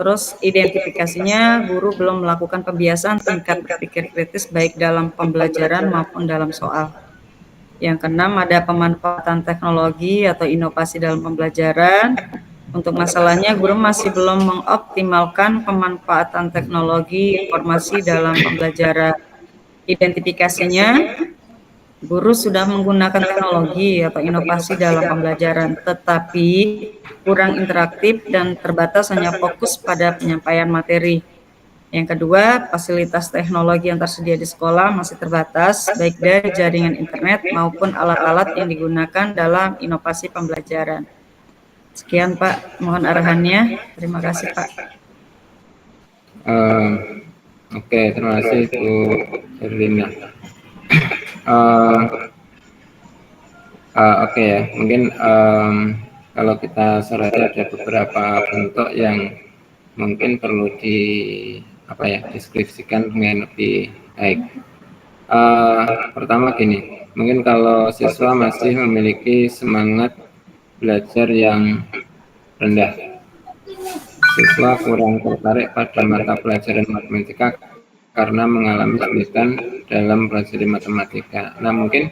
Terus identifikasinya, guru belum melakukan pembiasaan tingkat berpikir kritis baik dalam pembelajaran maupun dalam soal. Yang keenam, ada pemanfaatan teknologi atau inovasi dalam pembelajaran. Untuk masalahnya, guru masih belum mengoptimalkan pemanfaatan teknologi informasi dalam pembelajaran. Identifikasinya, guru sudah menggunakan teknologi atau inovasi dalam pembelajaran, tetapi kurang interaktif dan terbatas hanya fokus pada penyampaian materi. Yang kedua, fasilitas teknologi yang tersedia di sekolah masih terbatas, baik dari jaringan internet maupun alat-alat yang digunakan dalam inovasi pembelajaran. Sekian Pak, mohon arahannya. Terima kasih Pak. Oke, terima kasih Bu Erlina. Oke ya, mungkin kalau kita soroti ada beberapa bentuk yang mungkin perlu deskripsikan dengan lebih baik. Pertama gini, mungkin kalau siswa masih memiliki semangat belajar yang rendah, siswa kurang tertarik pada mata pelajaran matematika karena mengalami kesulitan dalam belajar matematika. Nah mungkin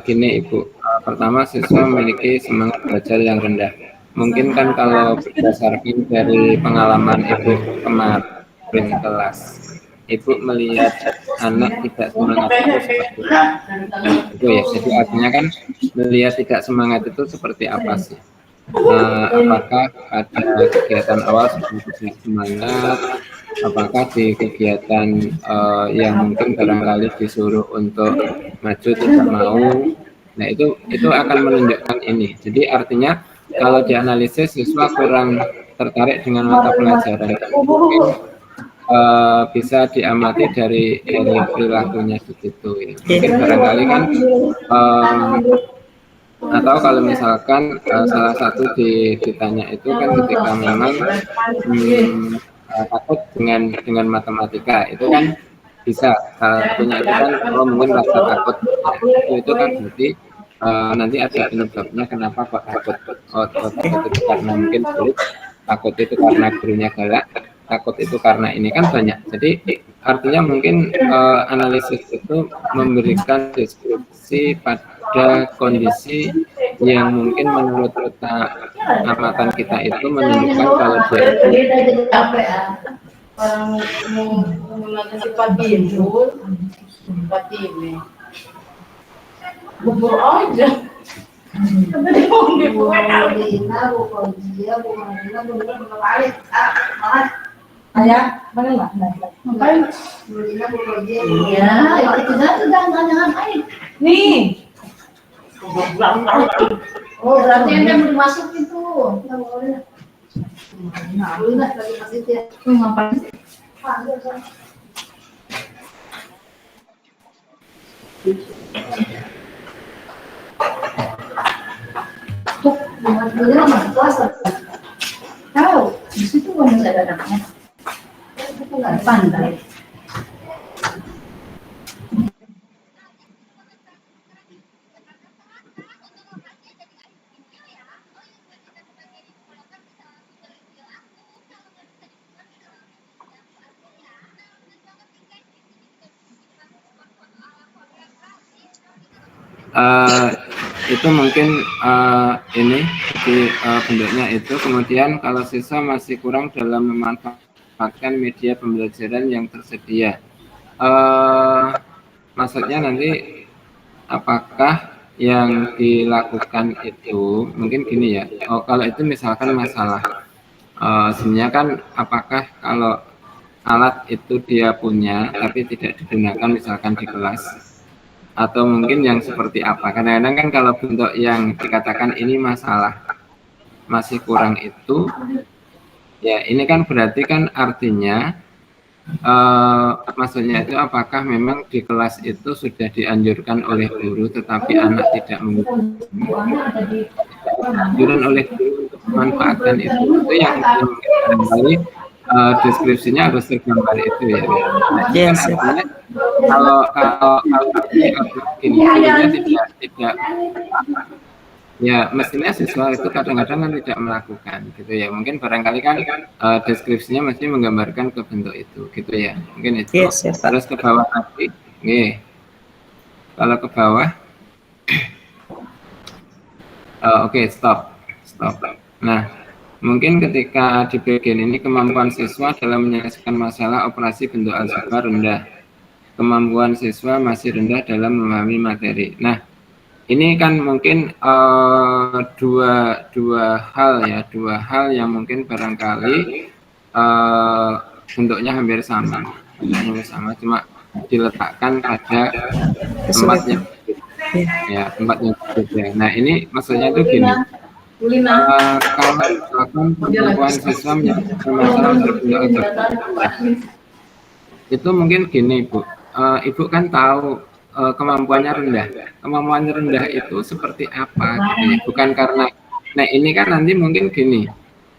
gini Ibu, pertama siswa memiliki semangat belajar yang rendah. Mungkin kan kalau berdasarkan dari pengalaman Ibu kemarin kelas, Ibu melihat anak tidak semangat itu seperti itu ya. Jadi artinya kan melihat tidak semangat itu seperti apa sih? Apakah ada kegiatan awal seperti semangat? Apakah di kegiatan yang mungkin barangkali disuruh untuk maju tidak mau? Nah itu akan menunjukkan ini. Jadi artinya kalau dianalisis siswa kurang tertarik dengan mata pelajaran, mungkin bisa diamati dari perilakunya begitu ya. Mungkin barangkali kan atau kalau misalkan salah satu ditanya itu kan ketika memang takut dengan matematika itu kan bisa satunya itu kan kalau mungkin rasa takut itu kan berarti nanti ada penyebabnya kenapa kok takut. Takut itu karena mungkin sulit, takut itu karena gurunya galak, takut itu karena ini kan banyak. Jadi artinya mungkin analisis itu memberikan deskripsi pada kondisi yang mungkin menurut amatan kita itu menunjukkan kalau dia itu bubur aja. Ayah, mana nggak? Ngapain? Iya, itu jangan air. Nih. Oh, berarti Anda belum masuk itu. Nggak boleh. Belum lagi masih dia. Ngapain sih? Dulu lama kelas tahu di situ kan nggak ada anaknya, itu nggak pandai. Itu mungkin ini di bentuknya itu. Kemudian kalau siswa masih kurang dalam memanfaatkan media pembelajaran yang tersedia, maksudnya nanti apakah yang dilakukan itu mungkin gini ya, kalau itu misalkan masalah sebenarnya kan apakah kalau alat itu dia punya tapi tidak digunakan misalkan di kelas, atau mungkin yang seperti apa. Kadang-kadang kan kalau bentuk yang dikatakan ini masalah masih kurang itu ya, ini kan berarti kan artinya maksudnya itu apakah memang di kelas itu sudah dianjurkan oleh guru tetapi anak tidak mengikuti, dianjurkan oleh guru untuk memanfaatkan itu yang kembali deskripsinya harus tergambar itu ya. Yes. Kalau ini tidak Ya, mestinya siswa itu kadang-kadang kan tidak melakukan gitu ya. Mungkin barangkali kan deskripsinya masih menggambarkan ke bentuk itu gitu ya. Mungkin itu. Yes, ya, Pak. Terus ke bawah lagi. Nih. Kalau ke bawah. Oke, stop. Nah, mungkin ketika di bagian ini kemampuan siswa dalam menyelesaikan masalah operasi bentuk aljabar rendah. Kemampuan siswa masih rendah dalam memahami materi. Nah, ini kan mungkin dua hal yang mungkin barangkali bentuknya hampir sama, cuma diletakkan pada tempatnya, tempatnya berbeda. Nah, ini maksudnya itu gini, kalau kemampuan siswa menyelesaikan masalah berbentuk aljabar, itu mungkin gini, Bu. Ibu kan tahu kemampuannya rendah. Kemampuan rendah itu seperti apa gitu ya. Bukan karena, nah ini kan nanti mungkin gini,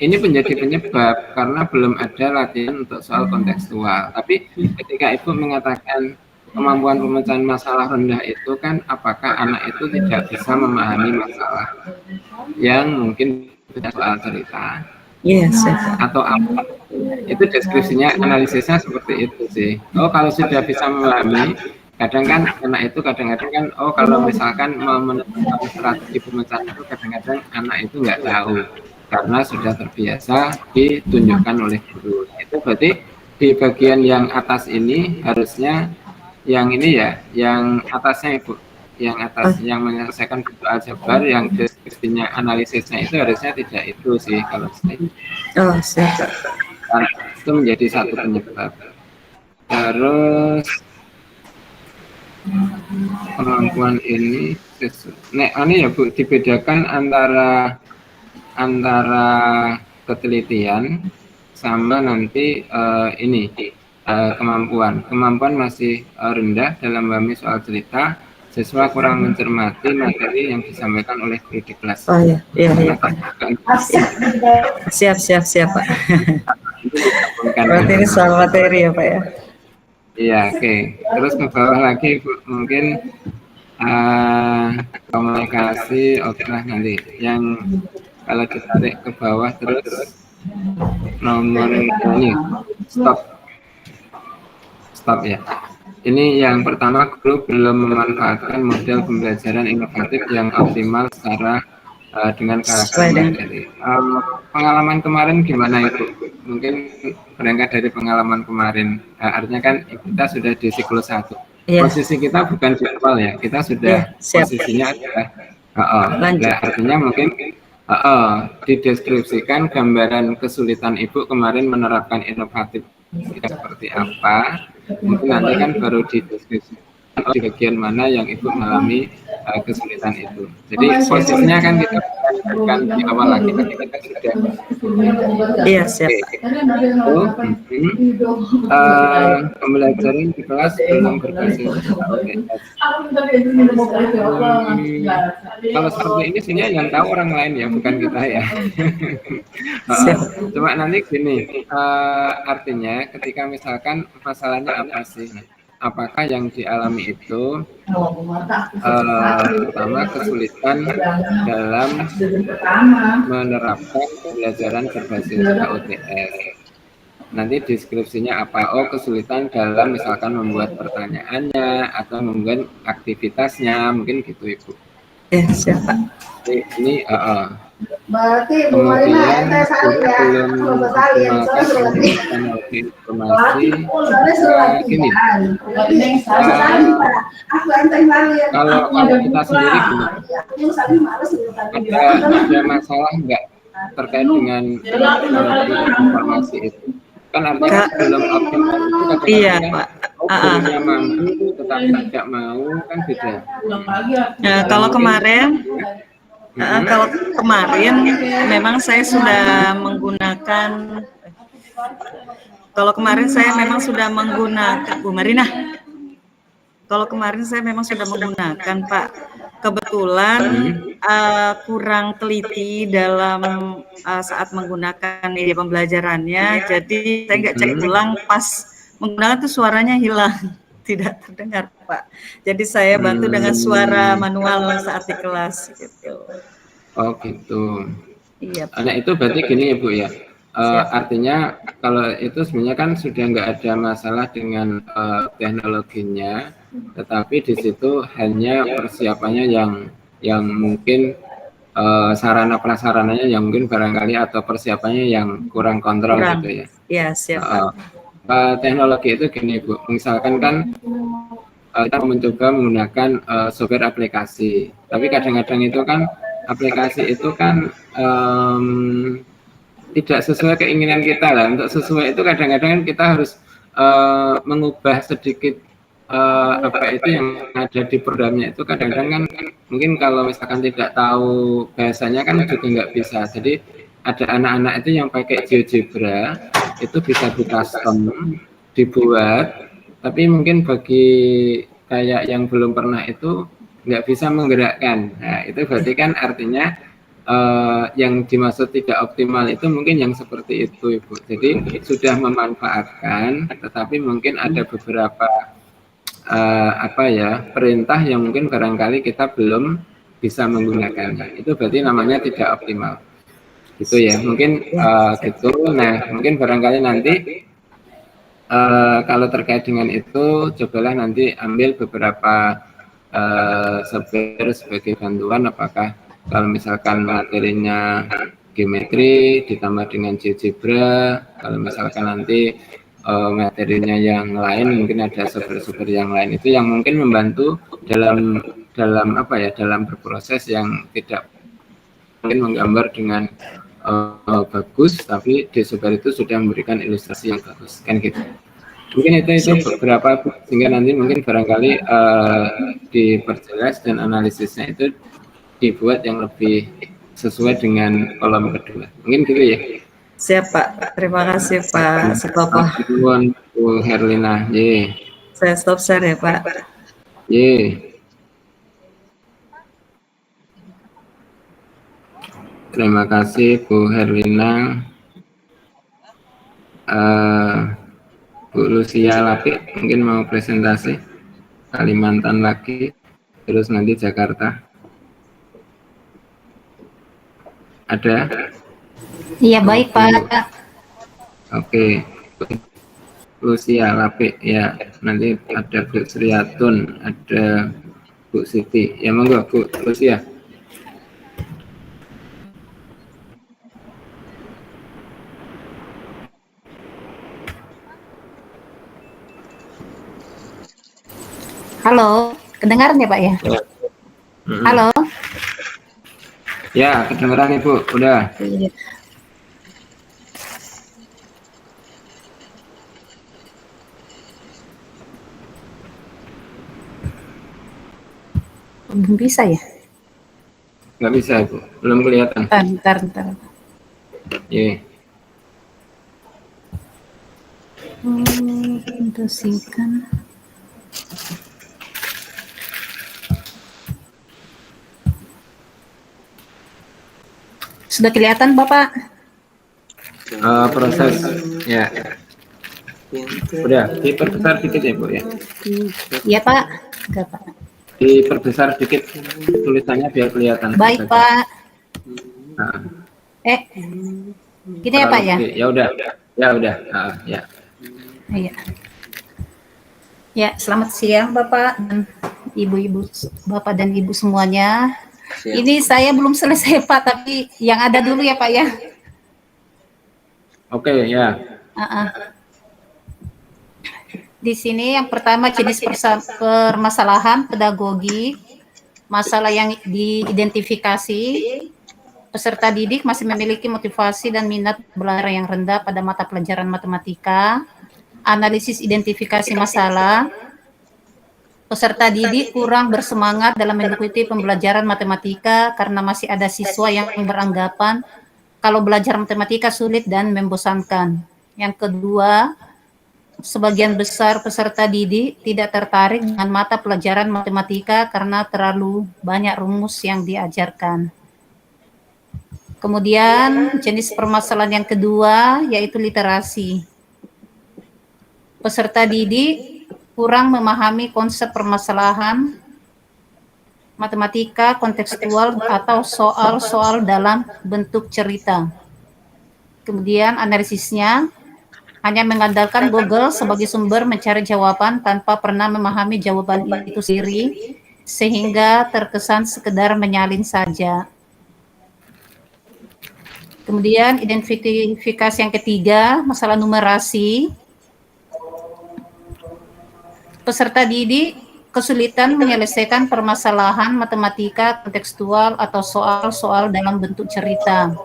ini menjadi penyebab karena belum ada latihan untuk soal kontekstual. Tapi ketika Ibu mengatakan kemampuan pemecahan masalah rendah itu kan apakah anak itu tidak bisa memahami masalah yang mungkin tidak soal cerita. Yes, atau apa, itu deskripsinya, analisisnya seperti itu sih. Oh, kalau sudah bisa memahami, kadang kan anak itu kadang-kadang kan, oh kalau misalkan mau menentukan strategi pemecahan itu kadang-kadang anak itu nggak tahu karena sudah terbiasa ditunjukkan oleh guru. Itu berarti di bagian yang atas ini harusnya yang ini ya, yang atasnya Ibu, yang atas yang menyelesaikan bentuk aljabar, yang deskripsinya, analisisnya itu harusnya tidak itu sih kalau saya. Oh, siap. Itu menjadi satu penyebab. Terus kemampuan ini, ini ya Bu, dibedakan antara ketelitian sama nanti ini kemampuan masih rendah dalam memahami soal cerita. Siswa kurang mencermati materi yang disampaikan oleh guru di kelas. Oh iya, Pak. Siap, Pak. Berarti ini soal materi ya, Pak ya? Iya, oke. Terus ke bawah lagi, Bu, mungkin komunikasi, oke lah nanti. Yang kalau ditarik ke bawah terus nomor ini, stop ya. Ini yang pertama, guru belum memanfaatkan model pembelajaran inovatif yang optimal secara dengan karakter materi. Pengalaman kemarin gimana Ibu? Mungkin berangkat dari pengalaman kemarin. Artinya kan kita sudah di siklus 1. Posisi kita bukan di awal ya, kita sudah posisinya adalah nah, artinya mungkin dideskripsikan gambaran kesulitan Ibu kemarin menerapkan inovatif seperti apa. Mungkin nanti kan baru dideskripsikan di bagian mana yang Ibu mengalami kesulitan itu. Jadi posisinya kan kita bukan di awal lagi, tapi kita sudah. Iya, siap. Pembelajaran di kelas belum berbasis OTS. Kalau seperti ini sebenarnya yang tahu orang lain ya, bukan kita ya. Cuma nanti gini, artinya ketika misalkan masalahnya apa sih? Apakah yang dialami itu pertama kesulitan dalam menerapkan pembelajaran berbasis OTS. Nanti deskripsinya apa? Oh, kesulitan dalam misalkan membuat pertanyaannya atau membuat aktivitasnya, mungkin gitu Ibu. Siapa? Ini Berarti kemudian belum melakukan informasi gini. Kalau kita sendiri gini, ada masalah enggak terkait dengan informasi itu? Kan artinya belum optimal itu iya, Pak. Gurunya mampu tetapi tidak mau, kan beda. Kalau kemarin memang saya sudah menggunakan Bu Marina. Kalau kemarin saya memang sudah menggunakan, Pak. Kebetulan kurang teliti dalam saat menggunakan media pembelajarannya, jadi saya nggak cek ulang, pas menggunakan tuh suaranya hilang, tidak terdengar, Pak. Jadi saya bantu dengan suara manual saat di kelas gitu. Oh gitu. Iya. Nah itu berarti gini ya Bu ya. Siap. Artinya kalau itu sebenarnya kan sudah nggak ada masalah dengan teknologinya, tetapi di situ hanya persiapannya yang mungkin sarana prasarananya yang mungkin barangkali atau persiapannya yang kurang kontrol gitu ya. Ya siap. Teknologi itu gini Bu, misalkan kan kita mencoba menggunakan software aplikasi, tapi kadang-kadang itu kan aplikasi itu kan tidak sesuai keinginan kita lah. Untuk sesuai itu kadang-kadang kita harus mengubah sedikit apa itu yang ada di programnya itu kadang-kadang kan mungkin kalau misalkan tidak tahu bahasanya kan juga nggak bisa. Jadi ada anak-anak itu yang pakai GeoGebra itu bisa di custom dibuat, tapi mungkin bagi kayak yang belum pernah itu nggak bisa menggerakkan. Nah itu berarti kan artinya yang dimaksud tidak optimal itu mungkin yang seperti itu Ibu. Jadi sudah memanfaatkan, tetapi mungkin ada beberapa perintah yang mungkin barangkali kita belum bisa menggunakannya. Itu berarti namanya tidak optimal. Gitu ya. Mungkin gitu. Nah, mungkin barangkali nanti kalau terkait dengan itu, cobalah nanti ambil beberapa software sebagai bantuan. Apakah kalau misalkan materinya geometri ditambah dengan GeoGebra, kalau misalkan nanti materinya yang lain mungkin ada software yang lain itu yang mungkin membantu dalam berproses yang tidak mungkin menggambar dengan bagus, tapi di software itu sudah memberikan ilustrasi yang bagus kan gitu. Mungkin itu beberapa sehingga nanti mungkin barangkali diperjelas dan analisisnya itu dibuat yang lebih sesuai dengan kolom kedua. Mungkin gitu ya. Siap Pak, terima kasih Pak Sutopo. Bu Herlina, Saya stop share ya Pak. Terima kasih Bu Herlina. Bu Lucia Lapik mungkin mau presentasi Kalimantan lagi, terus nanti Jakarta. Ada? Iya baik Pak. Oke. Lucia Lapik ya, nanti ada Bu Sriatun, ada Bu Siti. Ya monggo Bu Lucia. Halo, kedengaran ya Pak ya? Halo. Ya, kedengaran Ibu, udah. Iya. Belum bisa ya? Nggak bisa Ibu, belum kelihatan. Bentar. Intosikan. Sudah kelihatan Bapak? Proses ya. Udah, diperbesar dikit ya Bu ya. Iya Pak. Enggak Pak. Diperbesar dikit tulisannya biar kelihatan. Baik Pak. Nah. Gini ya Pak ya? Ya udah. Ya. Iya. Ya, selamat siang Bapak dan Ibu-ibu, Bapak dan Ibu semuanya. Siap. Ini saya belum selesai Pak, tapi yang ada dulu ya Pak ya. Oke, ya. Di sini yang pertama jenis permasalahan pedagogi, masalah yang diidentifikasi, peserta didik masih memiliki motivasi dan minat belajar yang rendah pada mata pelajaran matematika, analisis identifikasi masalah, peserta didik kurang bersemangat dalam mengikuti pembelajaran matematika karena masih ada siswa yang beranggapan kalau belajar matematika sulit dan membosankan. Yang kedua, sebagian besar peserta didik tidak tertarik dengan mata pelajaran matematika karena terlalu banyak rumus yang diajarkan. Kemudian jenis permasalahan yang kedua yaitu literasi. Peserta didik kurang memahami konsep permasalahan matematika kontekstual atau soal-soal dalam bentuk cerita. Kemudian analisisnya hanya mengandalkan Google sebagai sumber mencari jawaban tanpa pernah memahami jawaban itu sendiri, sehingga terkesan sekedar menyalin saja. Kemudian identifikasi yang ketiga, masalah numerasi. Peserta didik kesulitan menyelesaikan permasalahan matematika kontekstual atau soal-soal dalam bentuk cerita.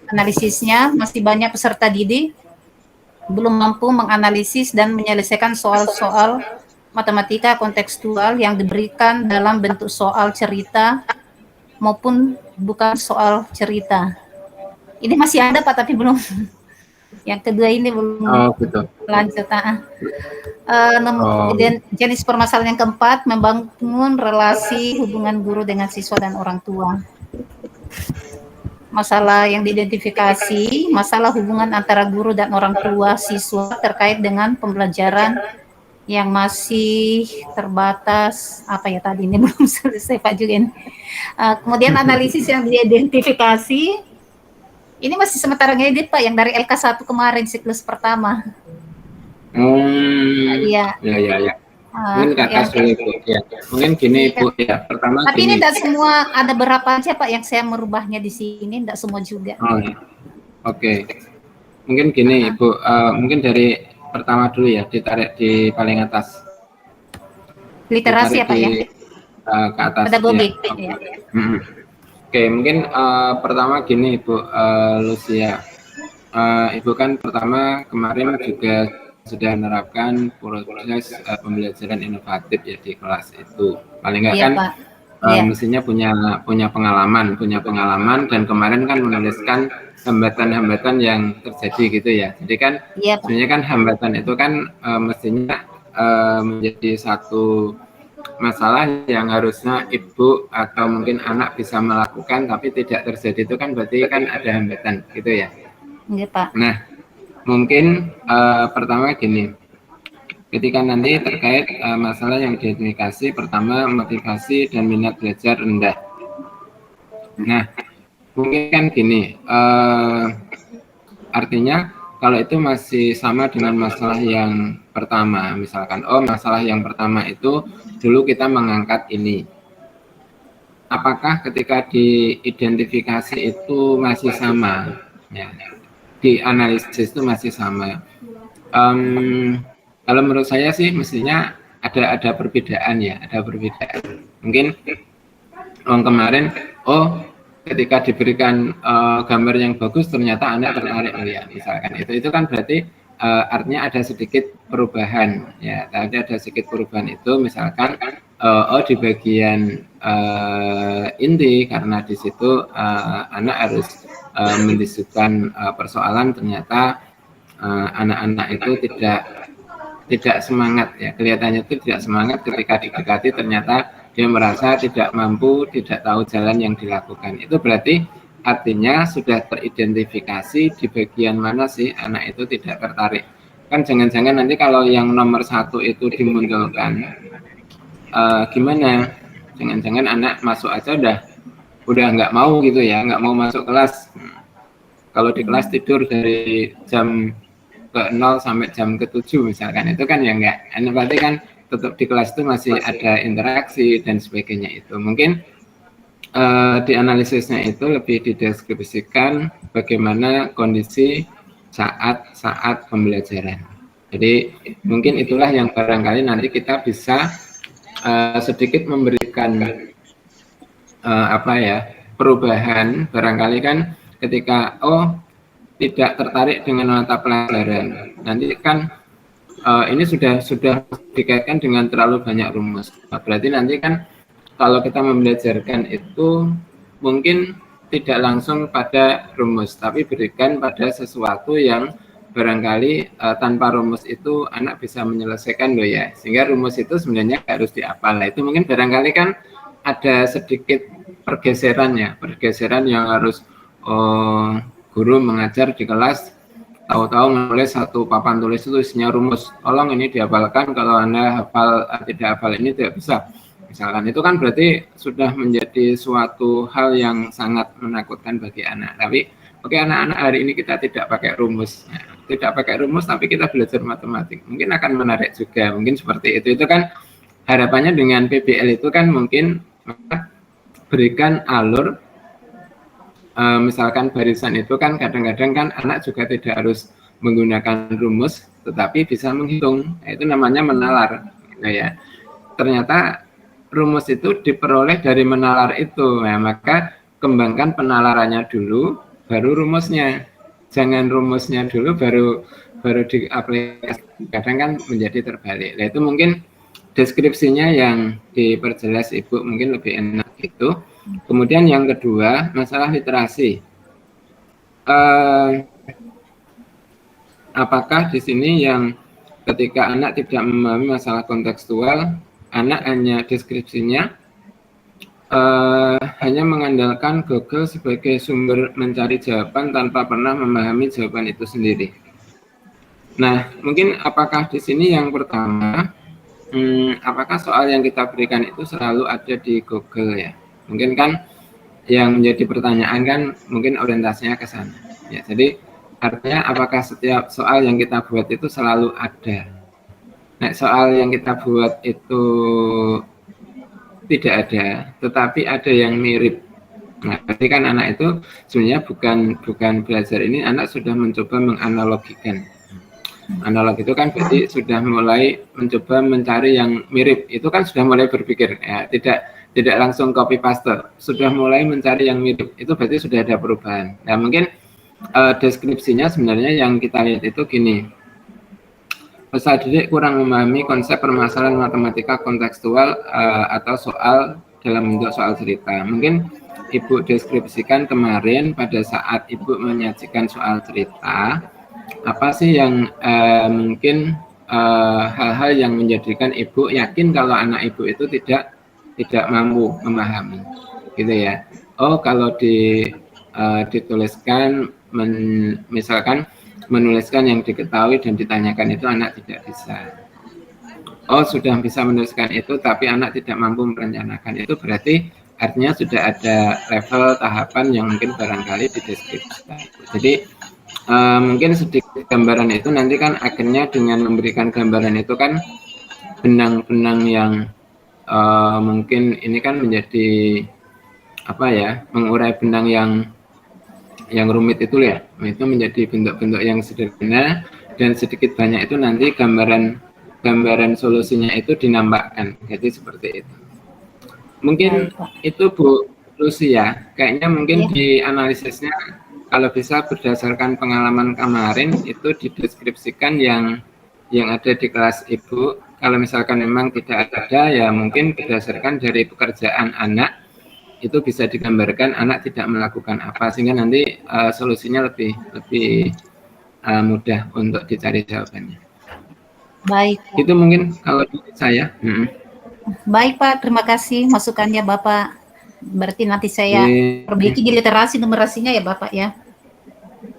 Analisisnya, masih banyak peserta didik belum mampu menganalisis dan menyelesaikan soal-soal matematika kontekstual yang diberikan dalam bentuk soal cerita maupun bukan soal cerita. Ini masih ada Pak, tapi belum. Yang kedua ini belum gitu. lanjut. Jenis permasalahan yang keempat, membangun relasi hubungan guru dengan siswa dan orang tua. Masalah yang diidentifikasi, masalah hubungan antara guru dan orang tua siswa terkait dengan pembelajaran yang masih terbatas. Apa ya tadi ini belum selesai Pak juga ini. Kemudian analisis yang diidentifikasi, ini masih sementara ngedit Pak, yang dari LK1 kemarin siklus pertama. Iya. Ya. Mungkin ke atas dulu Bu. Ya. Mungkin gini Bu ya. Pertama tapi gini. ini tidak semua, ada berapa aja Pak yang saya merubahnya di sini, tidak semua juga. Oh, ya. Oke. Mungkin gini Bu, mungkin dari pertama dulu ya, ditarik di paling atas. Literasi apa ya? Ke atas. Pedagogik. Ya. Oke, mungkin pertama gini Bu Lucia. Ibu kan pertama kemarin juga sudah menerapkan proses pembelajaran inovatif ya di kelas itu. Paling nggak kan mestinya punya pengalaman dan kemarin kan menuliskan hambatan-hambatan yang terjadi gitu ya. Jadi kan sebenarnya kan hambatan itu kan mestinya menjadi satu masalah yang harusnya ibu atau mungkin anak bisa melakukan tapi tidak terjadi, itu kan berarti kan ada hambatan gitu ya. Iya Pak. Nah, mungkin pertama gini, ketika nanti terkait masalah yang diidentifikasi, pertama motivasi dan minat belajar rendah. Nah, mungkin kan gini, artinya kalau itu masih sama dengan masalah yang pertama, misalkan, masalah yang pertama itu dulu kita mengangkat ini. Apakah ketika diidentifikasi itu masih sama? Ya. Di analisis itu masih sama. Kalau menurut saya sih mestinya ada perbedaan ya, ada perbedaan. Mungkin kemarin, ketika diberikan gambar yang bagus ternyata anak tertarik ya, misalkan itu kan berarti artinya ada sedikit perubahan ya, ada sedikit perubahan itu misalkan di bagian inti karena di situ anak harus mendiskusikan persoalan, ternyata anak-anak itu tidak semangat ya, kelihatannya itu tidak semangat ketika didekati, ternyata dia merasa tidak mampu, tidak tahu jalan yang dilakukan. Itu berarti artinya sudah teridentifikasi di bagian mana sih anak itu tidak tertarik. Kan jangan-jangan nanti kalau yang nomor 1 itu dimunculkan, gimana? Jangan-jangan anak masuk aja udah nggak mau gitu ya, nggak mau masuk kelas. Kalau di kelas tidur dari jam ke-0 sampai jam ke-7 misalkan, itu kan ya nggak. Berarti kan tetap di kelas itu masih ada interaksi dan sebagainya itu. Mungkin di analisisnya itu lebih dideskripsikan bagaimana kondisi saat pembelajaran. Jadi mungkin itulah yang barangkali nanti kita bisa sedikit memberikan perubahan. Barangkali kan ketika tidak tertarik dengan mata pelajaran, nanti kan ini sudah dikaitkan dengan terlalu banyak rumus. Berarti nanti kan kalau kita membelajarkan itu mungkin tidak langsung pada rumus, tapi berikan pada sesuatu yang barangkali tanpa rumus itu anak bisa menyelesaikan loh ya, sehingga rumus itu sebenarnya harus dihafal. Itu mungkin barangkali kan ada sedikit pergeseran yang harus guru mengajar di kelas, tahu-tahu menulis satu papan tulis itu isinya rumus, tolong ini dihafalkan, kalau Anda tidak hafal ini tidak bisa. Misalkan itu kan berarti sudah menjadi suatu hal yang sangat menakutkan bagi anak. Tapi oke, anak-anak hari ini kita tidak pakai rumus. Nah, tidak pakai rumus tapi kita belajar matematik. Mungkin akan menarik juga. Mungkin seperti itu. Itu kan harapannya dengan PBL itu kan mungkin berikan alur, misalkan barisan itu kan kadang-kadang kan anak juga tidak harus menggunakan rumus, tetapi bisa menghitung. Nah, itu namanya menalar. Nah, ya. Ternyata rumus itu diperoleh dari menalar itu. Nah, maka kembangkan penalarannya dulu, baru rumusnya. Jangan rumusnya dulu, baru diaplikasikan. Kadang kan menjadi terbalik. Nah, itu mungkin deskripsinya yang diperjelas Ibu mungkin lebih enak itu. Kemudian yang kedua, masalah literasi. Apakah di sini yang ketika anak tidak memahami masalah kontekstual, anak hanya deskripsinya hanya mengandalkan Google sebagai sumber mencari jawaban tanpa pernah memahami jawaban itu sendiri. Nah, mungkin apakah di sini yang pertama, apakah soal yang kita berikan itu selalu ada di Google ya? Mungkin kan yang menjadi pertanyaan kan mungkin orientasinya ke sana. Ya, jadi artinya apakah setiap soal yang kita buat itu selalu ada? Nah, soal yang kita buat itu tidak ada, tetapi ada yang mirip. Nah, berarti kan anak itu sebenarnya bukan belajar ini, anak sudah mencoba menganalogikan. Analog itu kan berarti sudah mulai mencoba mencari yang mirip. Itu kan sudah mulai berpikir, ya, tidak langsung copy paste, sudah mulai mencari yang mirip. Itu berarti sudah ada perubahan. Nah, mungkin deskripsinya sebenarnya yang kita lihat itu gini. Peserta didik kurang memahami konsep permasalahan matematika kontekstual atau soal dalam bentuk soal cerita. Mungkin Ibu deskripsikan kemarin pada saat Ibu menyajikan soal cerita, apa sih yang mungkin hal-hal yang menjadikan Ibu yakin kalau anak Ibu itu tidak mampu memahami, gitu ya. Oh, kalau dituliskan, misalkan menuliskan yang diketahui dan ditanyakan itu anak tidak bisa. Oh, sudah bisa menuliskan itu tapi anak tidak mampu merencanakan, itu berarti artinya sudah ada level tahapan yang mungkin barangkali dideskripsikan. Jadi mungkin sedikit gambaran itu nanti kan akhirnya dengan memberikan gambaran itu kan benang-benang yang mungkin ini kan menjadi apa ya, mengurai benang yang rumit itu ya, itu menjadi bentuk-bentuk yang sederhana dan sedikit banyak itu nanti gambaran solusinya itu dinampakkan. Jadi seperti itu. Mungkin itu Bu Lucia, kayaknya mungkin di analisisnya kalau bisa berdasarkan pengalaman kemarin itu dideskripsikan yang ada di kelas Ibu. Kalau misalkan memang tidak ada ya mungkin berdasarkan dari pekerjaan anak itu bisa digambarkan anak tidak melakukan apa sehingga nanti solusinya lebih mudah untuk dicari jawabannya. Baik. Itu mungkin kalau saya. Baik Pak, terima kasih masukannya Bapak. Berarti nanti saya perbaiki di literasi numerasinya ya Bapak ya.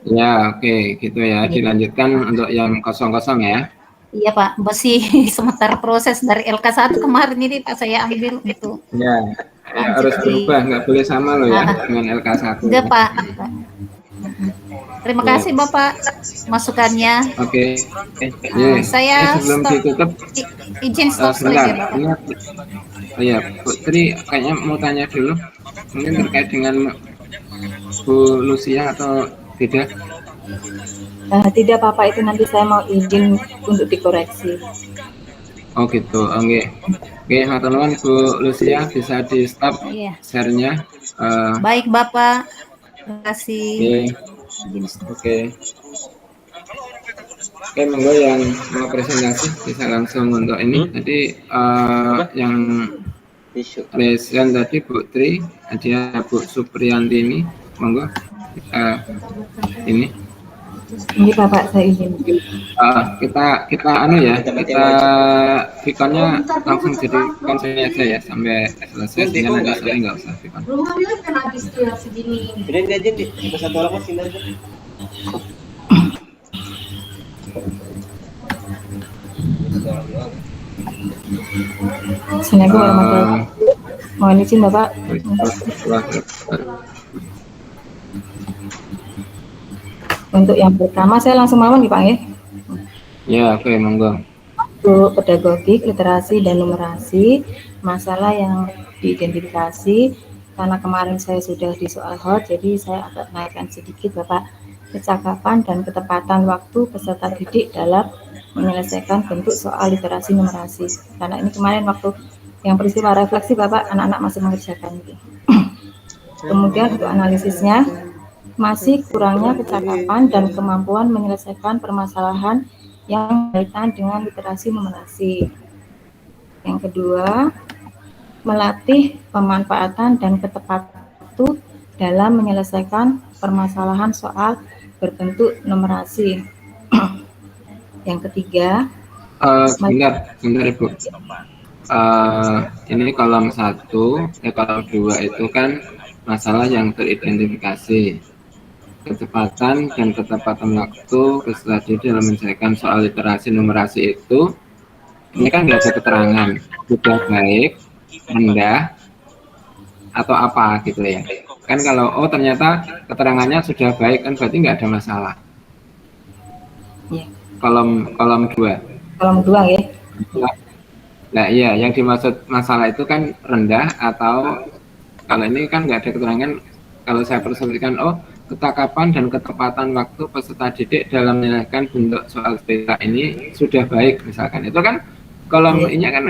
Ya, oke, gitu ya. Dilanjutkan untuk yang kosong-kosong ya. Iya Pak, masih sementara proses dari LK1 kemarin ini Pak saya ambil itu. Ya, harus berubah, nggak boleh sama loh ya dengan LK1. Enggak Pak. Terima kasih Bapak masukannya. Oke. Saya sebelum ditutup izin stop sebentar. ya Bapak. Oh ya, Putri kayaknya mau tanya dulu, mungkin terkait dengan Bu Lucia atau tidak? Tidak Bapak, itu nanti saya mau izin untuk dikoreksi. Oh gitu, oke. Oke, matur nuwun Bu Lucia, bisa di stop share-nya. Baik Bapak, terima kasih. Oke, monggo yang mau presentasi bisa langsung untuk ini. Tadi yang present tadi Bu Tri, ada Bu Supriyanti ini, monggo ini. Ini Bapak saya izin. Kita anu ya, kita Vikonnya langsung jadikan sini aja ya sampai selesai, sehingga nanti saya nggak usah Vikon. Rumah dia kan habis segini. Udah ini aja nih, kita satu orang sini aja. Assalamualaikum warahmatullahi Eh, wabarakatuh. Mohon izin Bapak. Untuk yang pertama saya langsung mawon nih Pak ya. Ya, oke, monggo. Untuk pedagogik, literasi, dan numerasi, masalah yang diidentifikasi, karena kemarin saya sudah di soal hot, jadi saya agak naikkan sedikit Bapak, kecakapan dan ketepatan waktu peserta didik dalam menyelesaikan bentuk soal literasi numerasi. Karena ini kemarin waktu yang peristiwa refleksi Bapak, anak-anak masih mengerjakan itu. Kemudian untuk analisisnya, masih kurangnya kecakapan dan kemampuan menyelesaikan permasalahan yang berkaitan dengan literasi numerasi. Yang kedua, melatih pemanfaatan dan ketepatan waktu dalam menyelesaikan permasalahan soal berbentuk numerasi. Yang ketiga, Sebentar Ibu. Ini kolom 1, kolom 2 itu kan masalah yang teridentifikasi. Kecepatan dan ketepatan waktu peserta didik dalam menyelesaikan soal literasi numerasi itu, ini kan nggak ada keterangan sudah baik, rendah, atau apa gitu ya. Kan kalau ternyata keterangannya sudah baik kan berarti nggak ada masalah. Ya. Kolom 2. Kolom 2 ya. Nah iya, yang dimaksud masalah itu kan rendah atau kalau ini kan nggak ada keterangan. Kalau saya persepsikan, ketakapan dan ketepatan waktu peserta didik dalam menyelesaikan bentuk soal SPK ini sudah baik misalkan. Itu kan kolom ini kan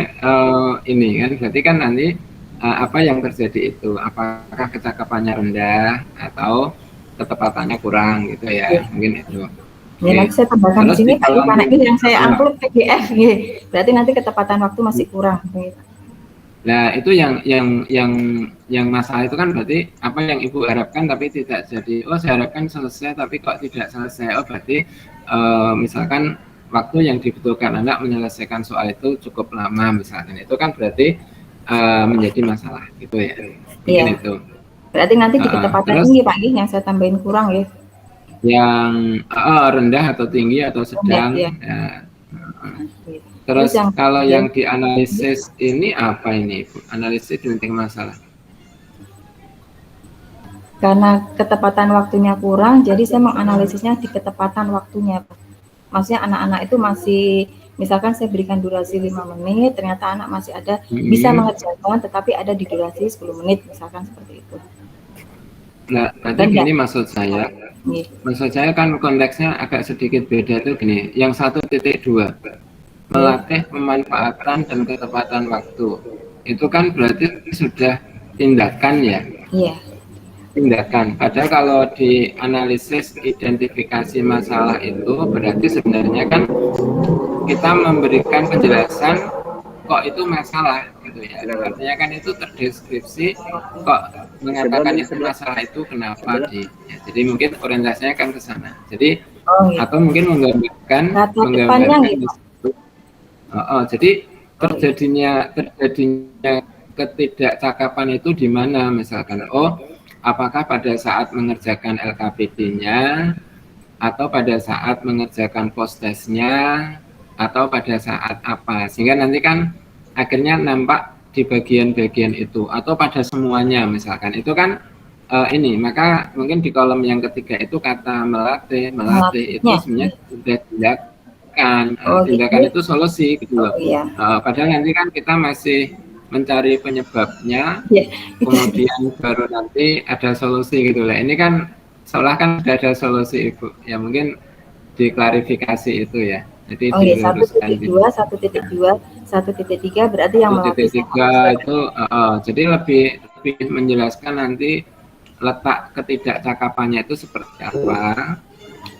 ini kan berarti kan nanti apa yang terjadi itu, apakah kecakapannya rendah atau ketepatannya kurang gitu ya, mungkin itu. Ya, nanti saya tambahkan di sini Pak, karena ini yang saya upload PDF, ya. Berarti nanti ketepatan waktu masih kurang. Nah itu yang masalah itu kan berarti apa yang Ibu harapkan tapi tidak jadi. Saya harapkan selesai tapi kok tidak selesai. Berarti misalkan waktu yang dibutuhkan anak menyelesaikan soal itu cukup lama misalkan. Itu kan berarti menjadi masalah gitu ya. Mungkin itu. Berarti nanti di ketepatan tinggi Pak, yang saya tambahin kurang ya. Yang rendah atau tinggi atau sedang. Rendah, ya. Terus kalau yang dianalisis ini apa ini Ibu? Analisis tentang masalah. Karena ketepatan waktunya kurang, jadi saya menganalisisnya di ketepatan waktunya. Maksudnya anak-anak itu masih, misalkan saya berikan durasi 5 menit, ternyata anak masih ada, bisa mengerjakan, tetapi ada di durasi 10 menit, misalkan seperti itu. Nah, berarti gini maksud saya. Maksud saya kan konteksnya agak sedikit beda itu gini. Yang 1.2 melatih pemanfaatan dan ketepatan waktu. Itu kan berarti sudah tindakan ya? Iya. Tindakan. Padahal kalau di analisis identifikasi masalah itu berarti sebenarnya kan kita memberikan penjelasan kok itu masalah gitu ya. Artinya kan itu terdeskripsi kok mengatakan itu masalah itu kenapa jadi mungkin orientasinya kan ke sana. Jadi atau mungkin menggambarkan jadi terjadinya ketidakcakapan itu di mana misalkan apakah pada saat mengerjakan LKPD-nya atau pada saat mengerjakan post-test-nya atau pada saat apa, sehingga nanti kan akhirnya nampak di bagian-bagian itu atau pada semuanya misalkan itu kan ini, maka mungkin di kolom yang ketiga itu kata melatih itu sebenarnya sudah tindakan itu solusi gitu loh. Padahal nanti kan kita masih mencari penyebabnya, kemudian baru nanti ada solusi gitu lah. Ini kan seolah kan sudah ada solusi Ibu, ya mungkin diklarifikasi itu ya. Jadi 1.2, 1.3 berarti yang melatih 1.3 itu jadi lebih menjelaskan nanti letak ketidakcakapannya itu seperti apa.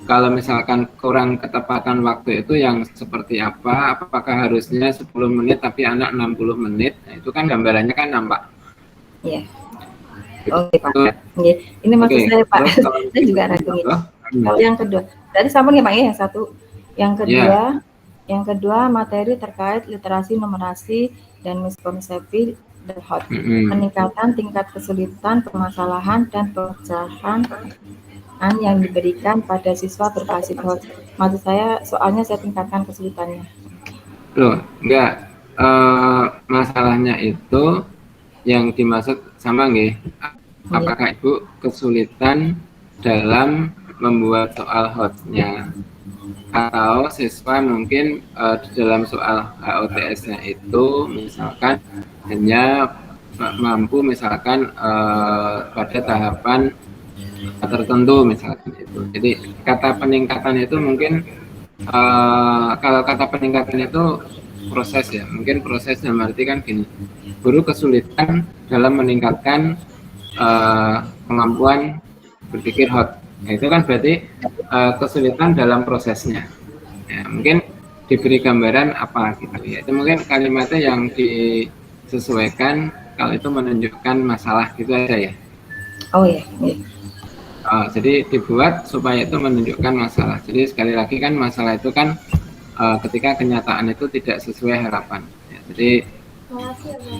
Kalau misalkan kurang ketepatan waktu itu yang seperti apa, apakah harusnya 10 menit tapi anak 60 menit, nah, itu kan gambarannya kan nampak. Iya. Oke Pak. Ini maksud saya Pak, saya juga ragu ini. Kalau yang kedua, tadi sama nih Pak ya, yang satu. Yang kedua materi terkait literasi numerasi dan miskonsepsi dan hot. Peningkatan tingkat kesulitan, permasalahan dan pecahan yang diberikan pada siswa berbasis hot. Maksud saya soalnya saya tingkatkan kesulitannya. Loh, enggak. masalahnya itu yang dimaksud sama nggih, apakah Ibu kesulitan dalam membuat soal HOT-nya, atau siswa mungkin di dalam soal HOTS-nya itu misalkan hanya mampu misalkan pada tahapan tertentu misalkan itu. Jadi kata peningkatan itu mungkin kalau kata peningkatan itu proses ya, mungkin prosesnya berarti kan gini, guru kesulitan dalam meningkatkan kemampuan berpikir hot. Nah, itu kan berarti kesulitan dalam prosesnya. Ya, mungkin diberi gambaran apa gitu ya. Itu mungkin kalimatnya yang disesuaikan kalau itu menunjukkan masalah gitu aja ya. Oh ya. Jadi dibuat supaya itu menunjukkan masalah. Jadi sekali lagi kan masalah itu kan ketika kenyataan itu tidak sesuai harapan. Ya, jadi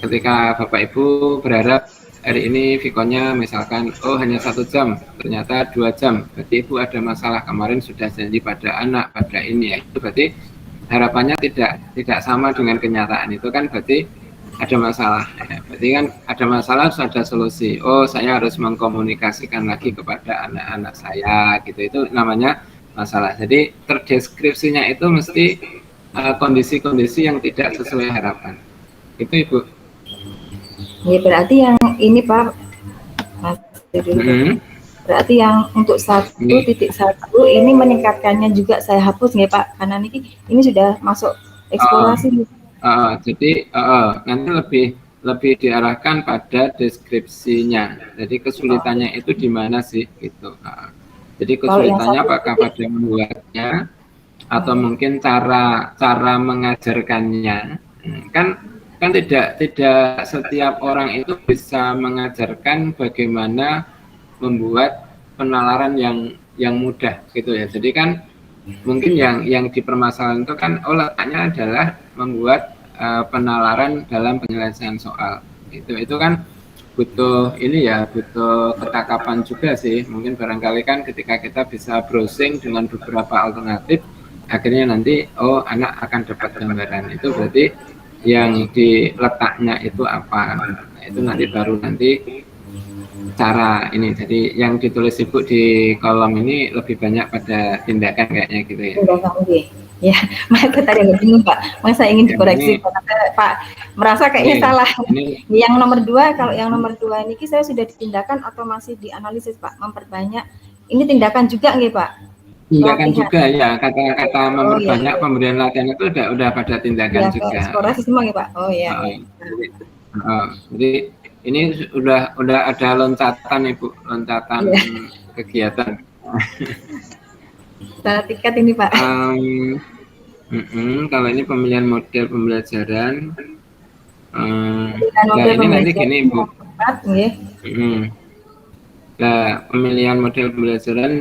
ketika Bapak Ibu berharap hari ini Vikonya misalkan hanya 1 jam, ternyata 2 jam, berarti Ibu ada masalah. Kemarin sudah janji pada anak, pada ini ya, itu berarti harapannya tidak sama dengan kenyataan, itu kan berarti ada masalah ya. Berarti kan ada masalah harus ada solusi. Saya harus mengkomunikasikan lagi kepada anak-anak saya gitu, itu namanya masalah. Jadi terdeskripsinya itu mesti kondisi-kondisi yang tidak sesuai harapan. Itu Ibu. Ya berarti yang ini Pak, berarti yang untuk 1.1 ini meningkatkannya juga saya hapus nggih Pak, karena ini sudah masuk eksplorasi. Jadi nanti lebih diarahkan pada deskripsinya. Jadi kesulitannya itu di mana sih gitu. Jadi kesulitannya apakah pada membuatnya atau mungkin cara mengajarkannya. Kan tidak setiap orang itu bisa mengajarkan bagaimana membuat penalaran yang mudah gitu ya. Jadi kan mungkin yang dipermasalahan itu kan letaknya adalah membuat penalaran dalam penyelesaian soal. Itu kan butuh ketakapan juga sih. Mungkin barangkali kan ketika kita bisa browsing dengan beberapa alternatif, akhirnya nanti anak akan dapat gambaran. Itu berarti yang diletaknya itu apa. Nah, itu nanti baru cara ini. Jadi yang ditulis Ibu di kolom ini lebih banyak pada tindakan kayaknya gitu ya. Ya, maka tadi agak bingung Pak. Masa ingin dikoreksi Pak, merasa kayaknya salah. Yang nomor 2, kalau yang nomor 2 ini saya sudah ditindakan atau masih dianalisis Pak, memperbanyak. Ini tindakan juga nggih Pak? Tindakan juga ya, kata-kata memperbanyak pemberian latihan itu udah pada tindakan juga. Eksplorasi semua nggih Pak. Oh ya. Jadi ini udah ada loncatan Ibu, loncatan kegiatan. Tiket ini Pak. Kalau ini pemilihan model pembelajaran, ini nanti gini Ibu. Nah, pemilihan model pembelajaran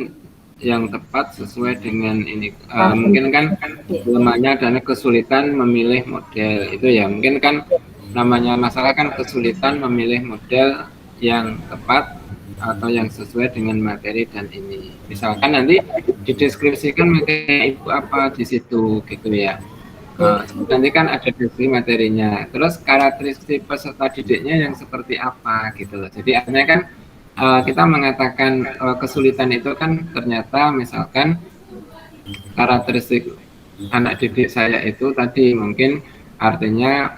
yang tepat sesuai dengan ini. Mungkin kan lemahnya adalah kesulitan memilih model itu ya. Mungkin kan namanya masalah kan kesulitan memilih model yang tepat atau yang sesuai dengan materi dan ini. Misalkan nanti dideskripsikan materi Ibu apa di situ gitu ya. Nanti kan ada deskripsi materinya. Terus karakteristik peserta didiknya yang seperti apa gitu loh. Jadi artinya kan kita mengatakan kesulitan itu kan ternyata misalkan karakteristik anak didik saya itu tadi mungkin artinya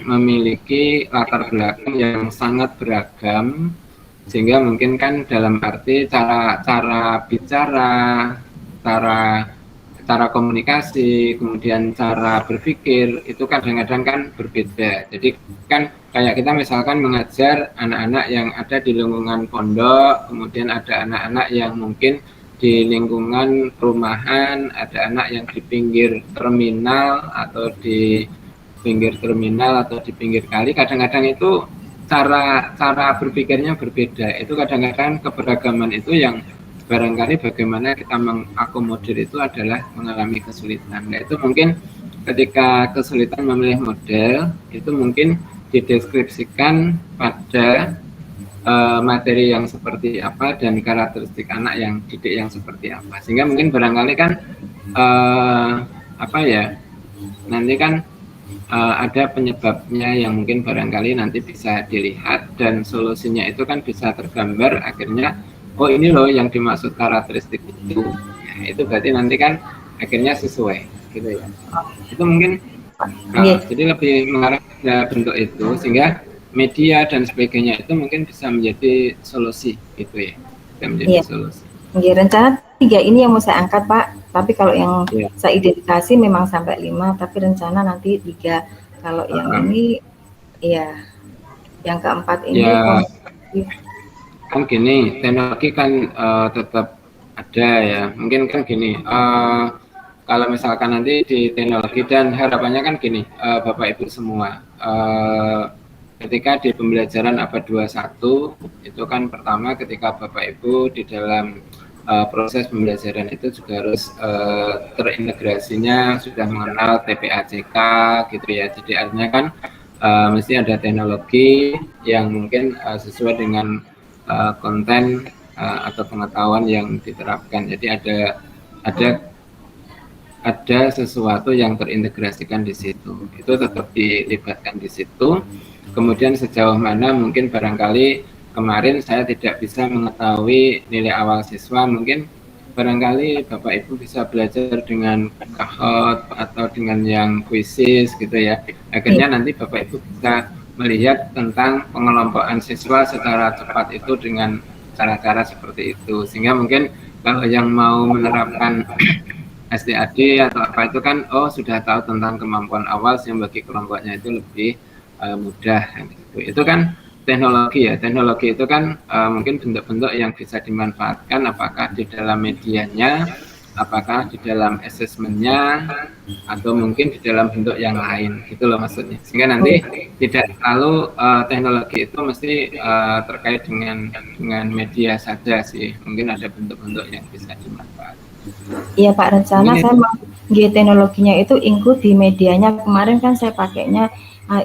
memiliki latar belakang yang sangat beragam, sehingga mungkin kan dalam arti cara bicara, cara komunikasi, kemudian cara berpikir itu kadang-kadang kan berbeda. Jadi kan kayak kita misalkan mengajar anak-anak yang ada di lingkungan pondok, kemudian ada anak-anak yang mungkin di lingkungan perumahan, ada anak yang di pinggir terminal atau di pinggir kali. Kadang-kadang itu cara berpikirnya berbeda. Itu kadang-kadang keberagaman itu yang barangkali bagaimana kita mengakomodir itu adalah mengalami kesulitan. Nah, itu mungkin ketika kesulitan memilih model itu mungkin dideskripsikan pada materi yang seperti apa dan karakteristik anak yang didik yang seperti apa, sehingga mungkin barangkali kan nanti kan ada penyebabnya yang mungkin barangkali nanti bisa dilihat, dan solusinya itu kan bisa tergambar akhirnya, oh ini loh yang dimaksud karakteristik itu. Nah, itu berarti nanti kan akhirnya sesuai gitu ya. Itu mungkin jadi lebih mengarah ke bentuk itu, sehingga media dan sebagainya itu mungkin bisa menjadi solusi gitu ya, bisa menjadi solusi. Rencana 3 ini yang mau saya angkat Pak, tapi kalau yang saya identifikasi memang sampai 5, tapi rencana nanti 3. Kalau yang ini yang keempat ini kan gini, teknologi kan tetap ada ya, mungkin kan gini, kalau misalkan nanti di teknologi, dan harapannya kan gini, Bapak Ibu semua, ketika di pembelajaran abad 21 itu kan pertama ketika Bapak Ibu di dalam proses pembelajaran itu juga harus terintegrasinya sudah mengenal TPACK gitu ya. Jadi artinya kan mesti ada teknologi yang mungkin sesuai dengan konten atau pengetahuan yang diterapkan. Jadi ada sesuatu yang terintegrasikan di situ. Itu tetap dilibatkan di situ. Kemudian sejauh mana mungkin barangkali kemarin saya tidak bisa mengetahui nilai awal siswa, mungkin barangkali Bapak Ibu bisa belajar dengan Kahoot atau dengan yang kuisis gitu ya. Akhirnya nanti Bapak Ibu bisa melihat tentang pengelompokan siswa secara cepat itu dengan cara-cara seperti itu. Sehingga mungkin kalau yang mau menerapkan SDAD atau apa itu kan, sudah tahu tentang kemampuan awal, sehingga bagi kelompoknya itu lebih mudah. Gitu. Itu kan teknologi ya, teknologi itu kan mungkin bentuk-bentuk yang bisa dimanfaatkan, apakah di dalam medianya, apakah di dalam asesmennya, atau mungkin di dalam bentuk yang lain, gitu loh maksudnya. Sehingga nanti tidak selalu teknologi itu mesti terkait dengan media saja sih, mungkin ada bentuk-bentuk yang bisa dimanfaatkan. Iya Pak, rencana saya mau teknologinya itu include di medianya. Kemarin kan saya pakainya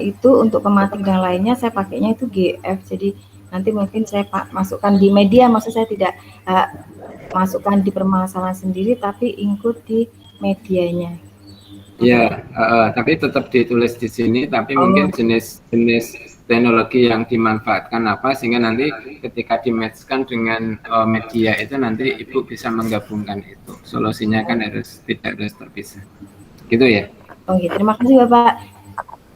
itu untuk pematik dan lainnya saya pakainya itu GF, jadi nanti mungkin saya masukkan di media, maksud saya tidak masukkan di permasalahan sendiri tapi include di medianya. Ya, tapi tetap ditulis di sini, tapi mungkin jenis teknologi yang dimanfaatkan apa, sehingga nanti ketika di-match-kan dengan media itu nanti Ibu bisa menggabungkan itu. Solusinya kan tidak harus terpisah. Gitu ya. Oke, terima kasih Bapak.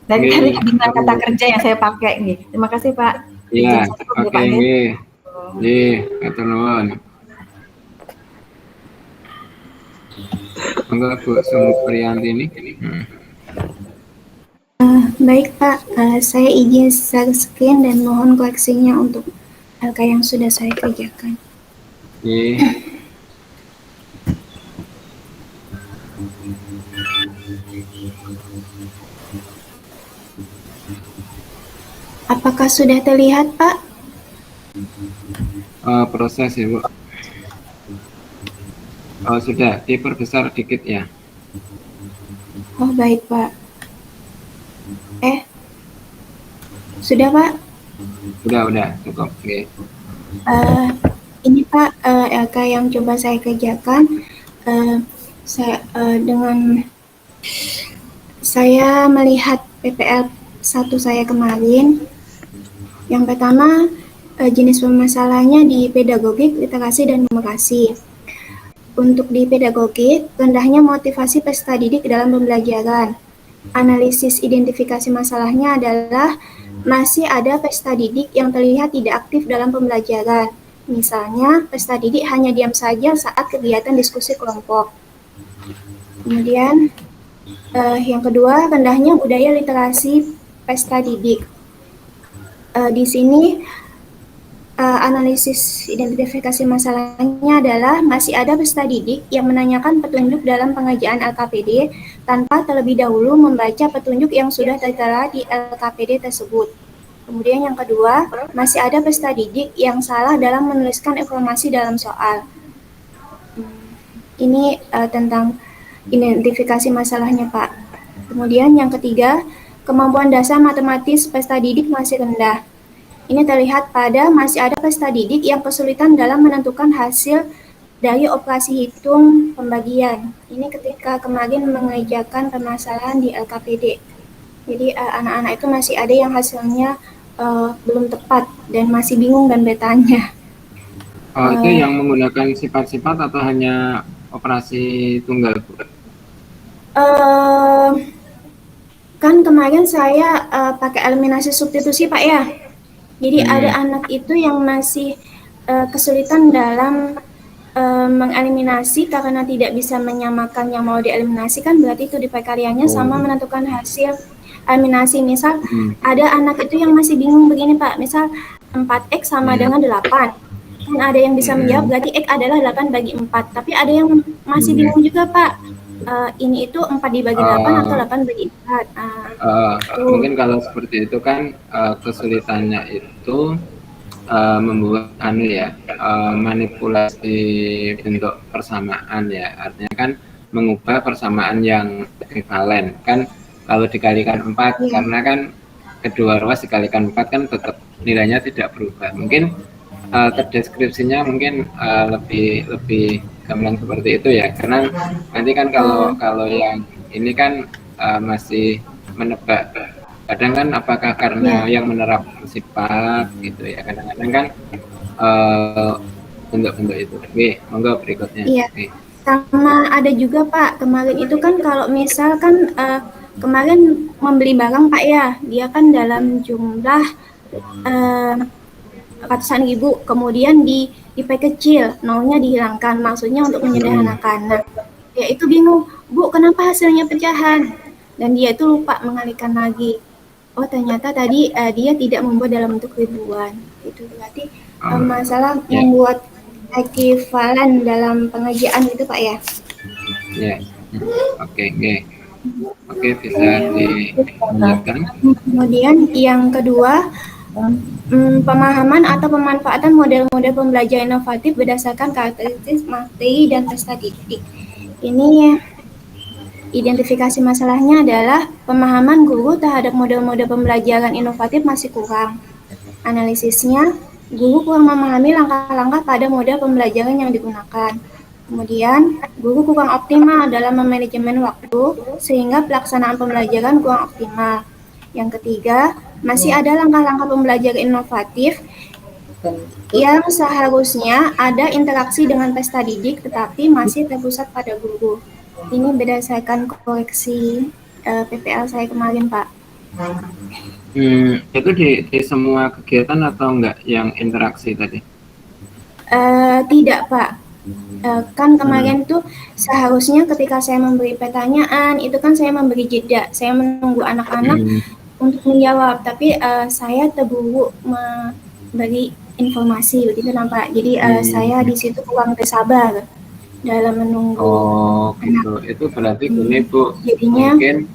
Dari dengan kata kerja yang saya pakai nih. Terima kasih Pak. Iya, oke nggih. Nggih, matur nuwun. Monggo Bu Supriyantini. Baik Pak, saya izin share screen dan mohon koreksinya untuk LK yang sudah saya kerjakan. Apakah sudah terlihat Pak? Proses ya Bu. Sudah, diperbesar dikit ya. Oh baik Pak. Sudah Pak? Sudah, cukup. Okay. Ini Pak, LK yang coba saya kerjakan, saya melihat PPL 1 saya kemarin. Yang pertama, jenis permasalahannya di pedagogik, literasi, dan numerasi. Untuk di pedagogik, rendahnya motivasi peserta didik dalam pembelajaran. Analisis identifikasi masalahnya adalah masih ada peserta didik yang terlihat tidak aktif dalam pembelajaran. Misalnya, peserta didik hanya diam saja saat kegiatan diskusi kelompok. Kemudian, yang kedua, rendahnya budaya literasi peserta didik. Di sini, analisis identifikasi masalahnya adalah masih ada peserta didik yang menanyakan petunjuk dalam pengerjaan LKPD tanpa terlebih dahulu membaca petunjuk yang sudah tertera di LKPD tersebut. Kemudian yang kedua, masih ada peserta didik yang salah dalam menuliskan informasi dalam soal. Ini tentang identifikasi masalahnya Pak. Kemudian yang ketiga, kemampuan dasar matematis peserta didik masih rendah. Ini terlihat pada masih ada peserta didik yang kesulitan dalam menentukan hasil dari operasi hitung pembagian. Ini ketika kemarin mengerjakan permasalahan di LKPD. Jadi anak-anak itu masih ada yang hasilnya belum tepat dan masih bingung dan bertanya. Itu yang menggunakan sifat-sifat atau hanya operasi tunggal, Bu? Kan kemarin saya pakai eliminasi substitusi, Pak ya. Jadi ada anak itu yang masih kesulitan dalam mengeliminasi karena tidak bisa menyamakan yang mau dieliminasi, kan berarti itu di karyanya sama menentukan hasil eliminasi. Misal ada anak itu yang masih bingung begini, Pak. Misal 4X sama dengan 8. Kan ada yang bisa menjawab berarti X adalah 8 bagi 4. Tapi ada yang masih bingung juga, Pak. Ini itu 4 dibagi 8 atau 8 bagi 4. Mungkin kalau seperti itu kan kesulitannya itu membuat manipulasi bentuk persamaan ya, artinya kan mengubah persamaan yang ekivalen kan. Kalau dikalikan 4 karena kan kedua ruas dikalikan 4 kan tetap nilainya tidak berubah. Mungkin terdeskripsinya mungkin lebih gamblang seperti itu ya, karena nanti kan kalau yang ini kan masih menebak. Kadang kan apakah karena yang menerapkan sifat gitu ya, kadang-kadang kan bentuk-bentuk itu. Oke, monggo berikutnya. Iya. Sama ada juga, Pak, kemarin itu kan kalau misalkan kemarin membeli barang, Pak ya, dia kan dalam jumlah ratusan ribu, kemudian di IP kecil, nolnya dihilangkan, maksudnya untuk menyederhanakan. Nah, dia itu bingung, Bu, kenapa hasilnya pecahan? Dan dia itu lupa mengalihkan lagi. Oh, ternyata tadi dia tidak membuat dalam bentuk ribuan. Itu berarti masalah membuat ekivalen dalam pengerjaan itu, Pak ya? Ya, oke, bisa dilanjutkan. Kemudian yang kedua, pemahaman atau pemanfaatan model-model pembelajaran inovatif berdasarkan karakteristik materi dan peserta didik. Ini identifikasi masalahnya adalah pemahaman guru terhadap model-model pembelajaran inovatif masih kurang. Analisisnya, guru kurang memahami langkah-langkah pada model pembelajaran yang digunakan. Kemudian, guru kurang optimal dalam memanajemen waktu sehingga pelaksanaan pembelajaran kurang optimal. Yang ketiga, masih ada langkah-langkah pembelajaran inovatif yang seharusnya ada interaksi dengan peserta didik tetapi masih terpusat pada guru. Ini berdasarkan koreksi PPL saya kemarin, Pak. Itu di semua kegiatan atau enggak yang interaksi tadi? Tidak, Pak. Kan kemarin tuh seharusnya ketika saya memberi pertanyaan, itu kan saya memberi jeda. Saya menunggu anak-anak untuk menjawab, tapi saya terburu memberi informasi, begitu nampak. Jadi saya di situ kurang bersabar dalam menunggu. Oh, gitu. Itu berarti gini, Bu. Jadinya, mungkin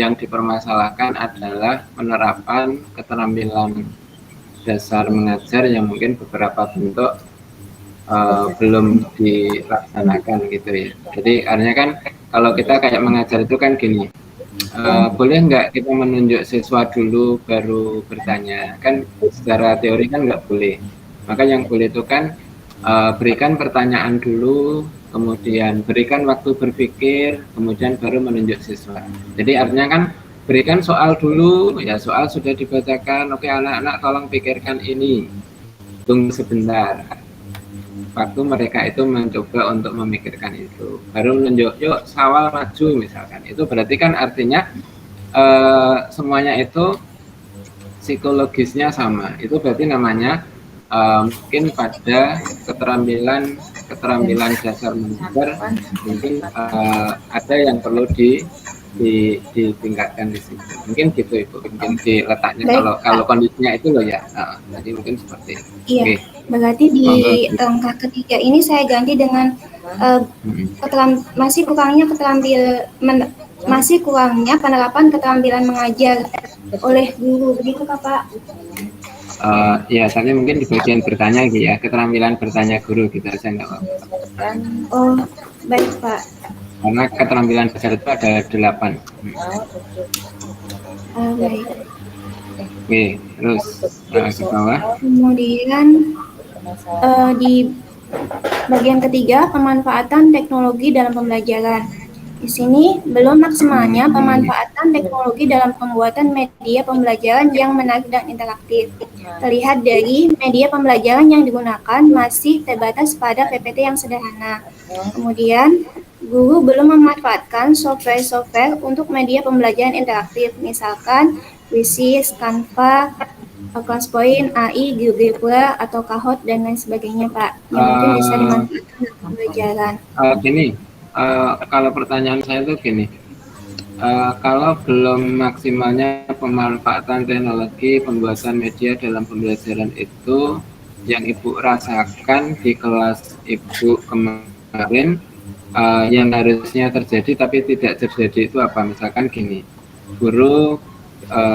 yang dipermasalahkan adalah penerapan keterampilan dasar mengajar yang mungkin beberapa bentuk belum dilaksanakan gitu ya. Jadi artinya kan kalau kita kayak mengajar itu kan gini, boleh nggak kita menunjuk siswa dulu baru bertanya? Kan secara teori kan nggak boleh. Maka yang boleh itu kan berikan pertanyaan dulu, kemudian berikan waktu berpikir, kemudian baru menunjuk siswa. Jadi artinya kan berikan soal dulu, ya soal sudah dibacakan, oke anak-anak tolong pikirkan ini, tunggu sebentar. Waktu mereka itu mencoba untuk memikirkan itu, baru menunjuk, yuk Sawal maju misalkan. Itu berarti kan artinya semuanya itu psikologisnya sama. Itu berarti namanya mungkin pada keterampilan dasar mengajar mungkin ada yang perlu ditingkatkan di situ. Mungkin gitu Ibu, mungkin di letaknya kalau kondisinya itu loh ya. Jadi mungkin seperti itu. Iya. Okay. Berarti di langkah ketiga ini saya ganti dengan masih kurangnya penerapan keterampilan mengajar oleh guru, begitu Pak? Ya, tapi mungkin di bagian bertanya gitu ya, keterampilan bertanya guru gitu aja nggak apa-apa. Oh, baik Pak. Karena keterampilan dasar itu ada 8. Baik. Oke, terus ke bawah. Kemudian di bagian ketiga, pemanfaatan teknologi dalam pembelajaran. Di sini belum maksimalnya pemanfaatan teknologi dalam pembuatan media pembelajaran yang menarik dan interaktif. Terlihat dari media pembelajaran yang digunakan masih terbatas pada PPT yang sederhana. Kemudian, guru belum memanfaatkan software-software untuk media pembelajaran interaktif, misalkan Quizzes, Canva, Classpoint, AI, GeoGebra, atau Kahoot, dan lain sebagainya, Pak. Yang mungkin bisa dimanfaatkan dalam pembelajaran. Kalau pertanyaan saya itu gini, kalau belum maksimalnya pemanfaatan teknologi pembuatan media dalam pembelajaran itu, yang Ibu rasakan di kelas Ibu kemarin, yang harusnya terjadi tapi tidak terjadi itu apa? Misalkan gini, guru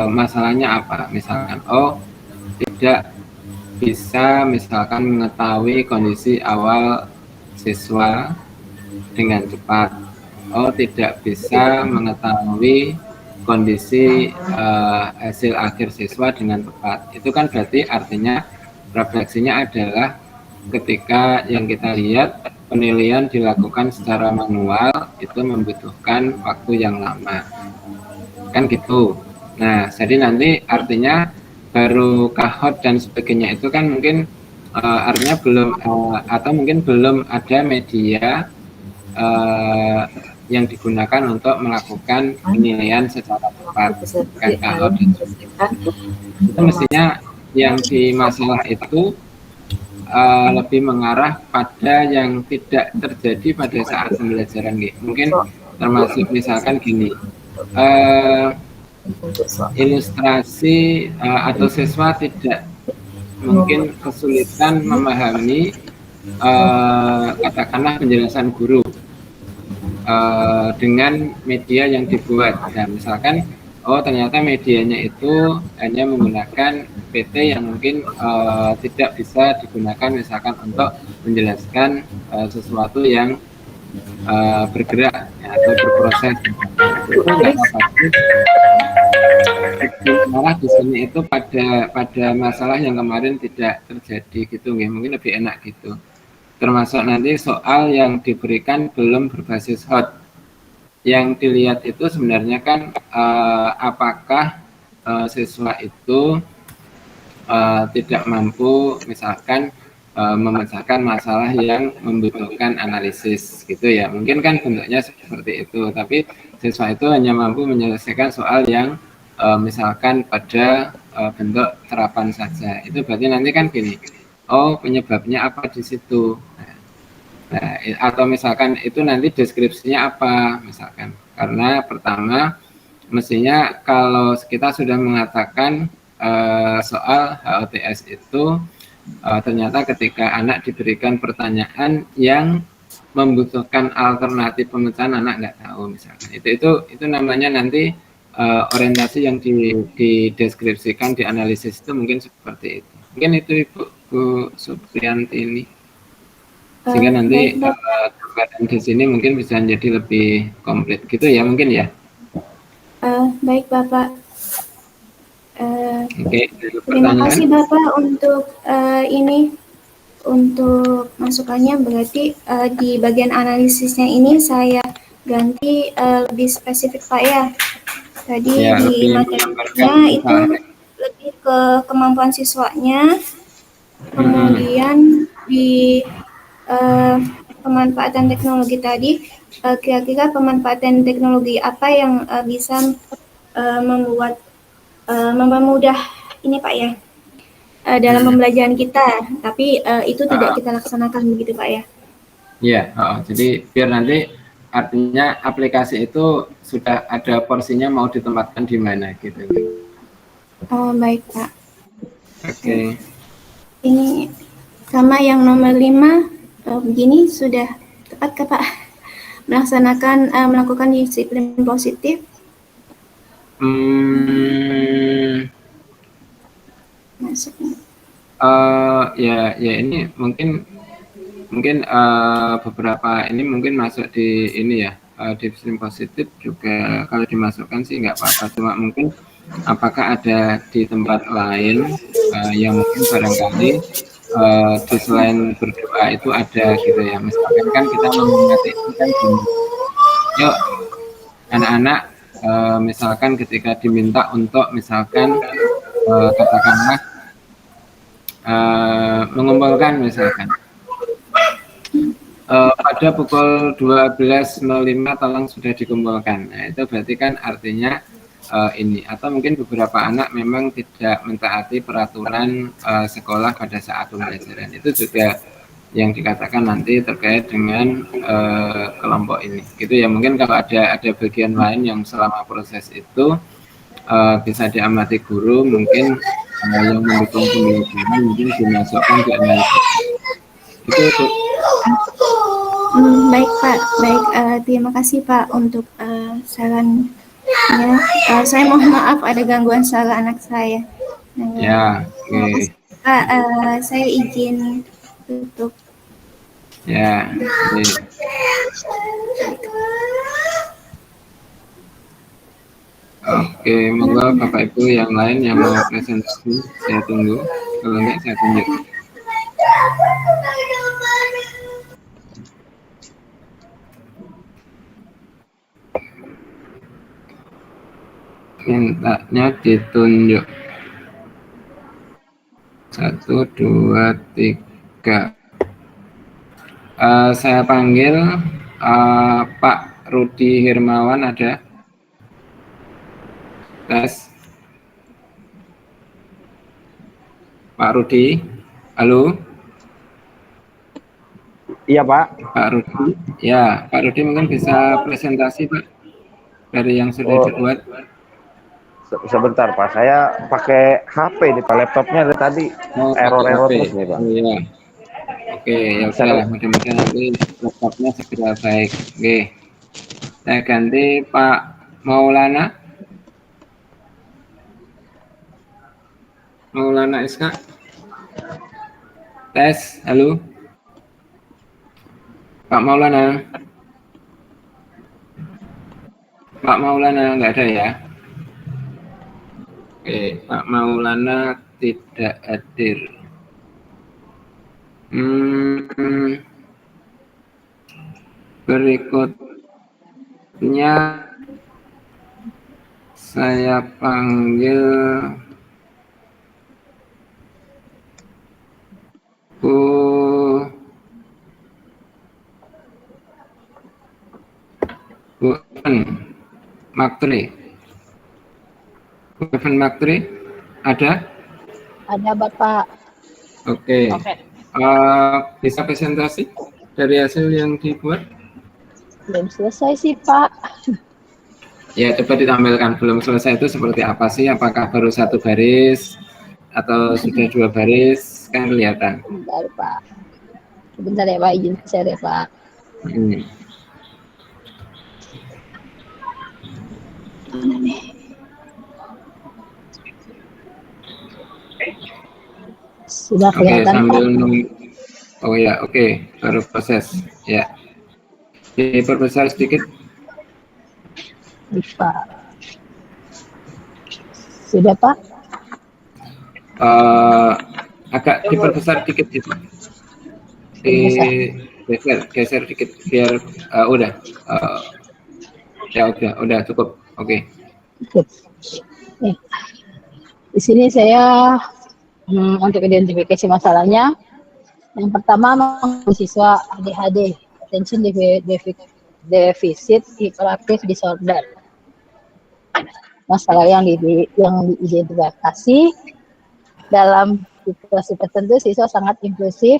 masalahnya apa? Misalkan, tidak bisa misalkan mengetahui kondisi awal siswa dengan cepat. Tidak bisa mengetahui kondisi hasil akhir siswa dengan tepat. Itu kan berarti artinya refleksinya adalah ketika yang kita lihat penilaian dilakukan secara manual itu membutuhkan waktu yang lama. Kan gitu. Nah, jadi nanti artinya baru Kahoot dan sebagainya itu kan mungkin artinya belum atau mungkin belum ada media yang digunakan untuk melakukan penilaian secara tepat. Kan Kahoot itu mestinya yang di masalah itu lebih mengarah pada yang tidak terjadi pada saat pembelajaran. Mungkin termasuk misalkan gini, ilustrasi atau siswa tidak mungkin kesulitan memahami katakanlah penjelasan guru dengan media yang dibuat. Nah, misalkan ternyata medianya itu hanya menggunakan PT yang mungkin tidak bisa digunakan misalkan untuk menjelaskan sesuatu yang bergerak atau berproses. Itu nggak apa-apa. Malah di sini itu pada masalah yang kemarin tidak terjadi gitu, mungkin lebih enak gitu. Termasuk nanti soal yang diberikan belum berbasis hot. Yang dilihat itu sebenarnya kan apakah siswa itu tidak mampu misalkan memecahkan masalah yang membutuhkan analisis gitu ya. Mungkin kan bentuknya seperti itu, tapi siswa itu hanya mampu menyelesaikan soal yang misalkan pada bentuk terapan saja. Itu berarti nanti kan gini, penyebabnya apa di situ. Nah, atau misalkan itu nanti deskripsinya apa misalkan. Karena pertama mestinya kalau kita sudah mengatakan soal HOTS itu ternyata ketika anak diberikan pertanyaan yang membutuhkan alternatif pemecahan, anak nggak tahu misalkan. Itu namanya nanti orientasi yang dideskripsikan, dianalisis itu mungkin seperti itu. Mungkin itu Bu Supriyanti ini. Sehingga nanti gambaran di sini mungkin bisa menjadi lebih komplit gitu ya mungkin ya. Baik Bapak. Oke, terima kasih Bapak untuk untuk masukannya. Berarti di bagian analisisnya ini saya ganti lebih spesifik Pak ya. Tadi ya, di materinya itu lebih ke kemampuan siswanya, kemudian di pemanfaatan teknologi tadi, kira-kira pemanfaatan teknologi apa yang bisa mempermudah ini Pak ya dalam pembelajaran kita, tapi itu tidak kita laksanakan begitu Pak ya? Iya, jadi biar nanti artinya aplikasi itu sudah ada porsinya mau ditempatkan di mana gitu. Oh baik Pak. Oke. Ini sama yang nomor 5. Begini sudah tepat ke Pak melakukan disiplin positif? Masuknya. Ya ini mungkin beberapa ini mungkin masuk di ini ya, disiplin positif juga kalau dimasukkan sih nggak apa-apa, cuma mungkin apakah ada di tempat lain yang mungkin barangkali di selain berdoa itu ada gitu ya, misalkan kan kita mengingat itu kan gini, yuk anak-anak misalkan ketika diminta untuk misalkan katakanlah mengumpulkan misalkan pada pukul 12.05 tolong sudah dikumpulkan. Nah, itu berarti kan artinya ini, atau mungkin beberapa anak memang tidak mentaati peraturan sekolah pada saat pembelajaran. Itu juga yang dikatakan nanti terkait dengan kelompok ini. Gitu ya, mungkin kalau ada bagian lain yang selama proses itu bisa diamati guru, mungkin yang mendukung pembelajaran mungkin dimasukkan ke analisis. Itu. Baik Pak, baik, terima kasih Pak untuk sarannya. Saya mohon maaf ada gangguan suara anak saya. Ya, oke. Pak, saya izin tutup. Ya, oke. Oke, monggo Bapak Ibu yang lain yang mau presentasi, saya tunggu. Kalau enggak, saya tunjuk. Mintanya ditunjuk. 1, 2, 3. Saya panggil Pak Rudi Hirmawan, ada? Tes. Pak Rudi, halo? Iya Pak. Pak Rudi, ya Pak Rudi mungkin bisa presentasi Pak dari yang sudah dibuat. Sebentar Pak, saya pakai HP nih Pak, laptopnya dari tadi error terus nih Pak. Iya. Oke, ya sudah, mudah-mudahan nanti laptopnya segera baik. Oke, saya ganti Pak Maulana. Maulana Iska. Tes, halo. Pak Maulana. Pak Maulana nggak ada ya? Oke, Pak Maulana tidak hadir. Berikutnya saya panggil Bu Maktri. Evan Maktri, ada? Ada Bapak. Oke. Bisa presentasi dari hasil yang dibuat? Belum selesai sih Pak. Ya, coba ditampilkan. Belum selesai itu seperti apa sih? Apakah baru 1 baris atau sudah 2 baris? Kan kelihatan. Bentar Pak. Sebentar ya Pak, izin share ya Pak. Mana nih? Sudah kelihatan Pak. Oh ya, oke, baru proses. Ya, diperbesar sedikit. Bisa. Sudah Pak? Agak diperbesar dikit gitu. Geser dikit biar udah. Ya udah cukup. Oke. Di sini saya untuk identifikasi masalahnya, yang pertama siswa ADHD, attention deficit hyperactive disorder. Masalah yang diidentifikasi dalam situasi tertentu, siswa sangat impulsif,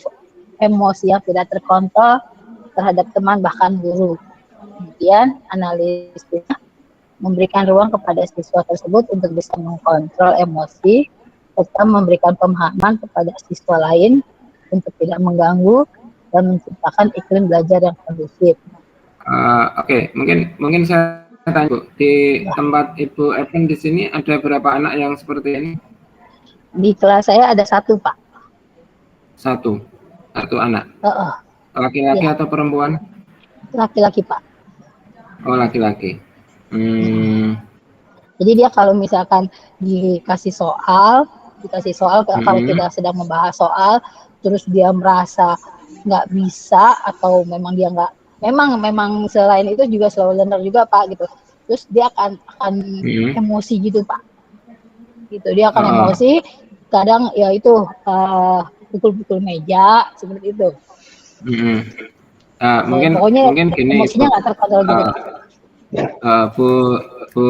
emosi yang tidak terkontrol terhadap teman bahkan guru. Kemudian analisisnya memberikan ruang kepada siswa tersebut untuk bisa mengkontrol emosi serta memberikan pemahaman kepada siswa lain untuk tidak mengganggu dan menciptakan iklim belajar yang kondusif. Oke, mungkin saya tanya Bu, di tempat Ibu Evan di sini ada berapa anak yang seperti ini? Di kelas saya ada 1 Pak. Satu anak. Laki-laki atau perempuan? Laki-laki Pak. Oh, laki-laki. Jadi dia kalau misalkan dikasih soal kalau kita sedang membahas soal, terus dia merasa nggak bisa atau memang dia nggak, memang selain itu juga slow learner juga Pak gitu. terus dia akan emosi gitu Pak. Gitu dia akan emosi, kadang ya itu pukul-pukul meja seperti itu. Mungkin gini, emosinya nggak terkontrol gitu. Bu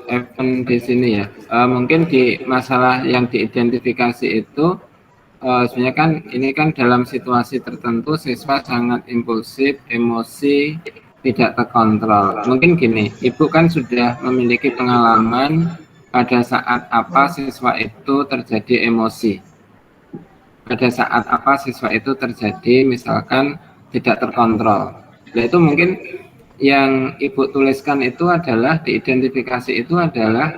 Evan di sini ya, mungkin di masalah yang diidentifikasi itu sebenarnya kan ini kan dalam situasi tertentu siswa sangat impulsif, emosi, tidak terkontrol. Mungkin gini, Ibu kan sudah memiliki pengalaman pada saat apa siswa itu terjadi emosi. Pada saat apa siswa itu terjadi misalkan tidak terkontrol. Nah itu mungkin yang Ibu tuliskan itu adalah diidentifikasi itu adalah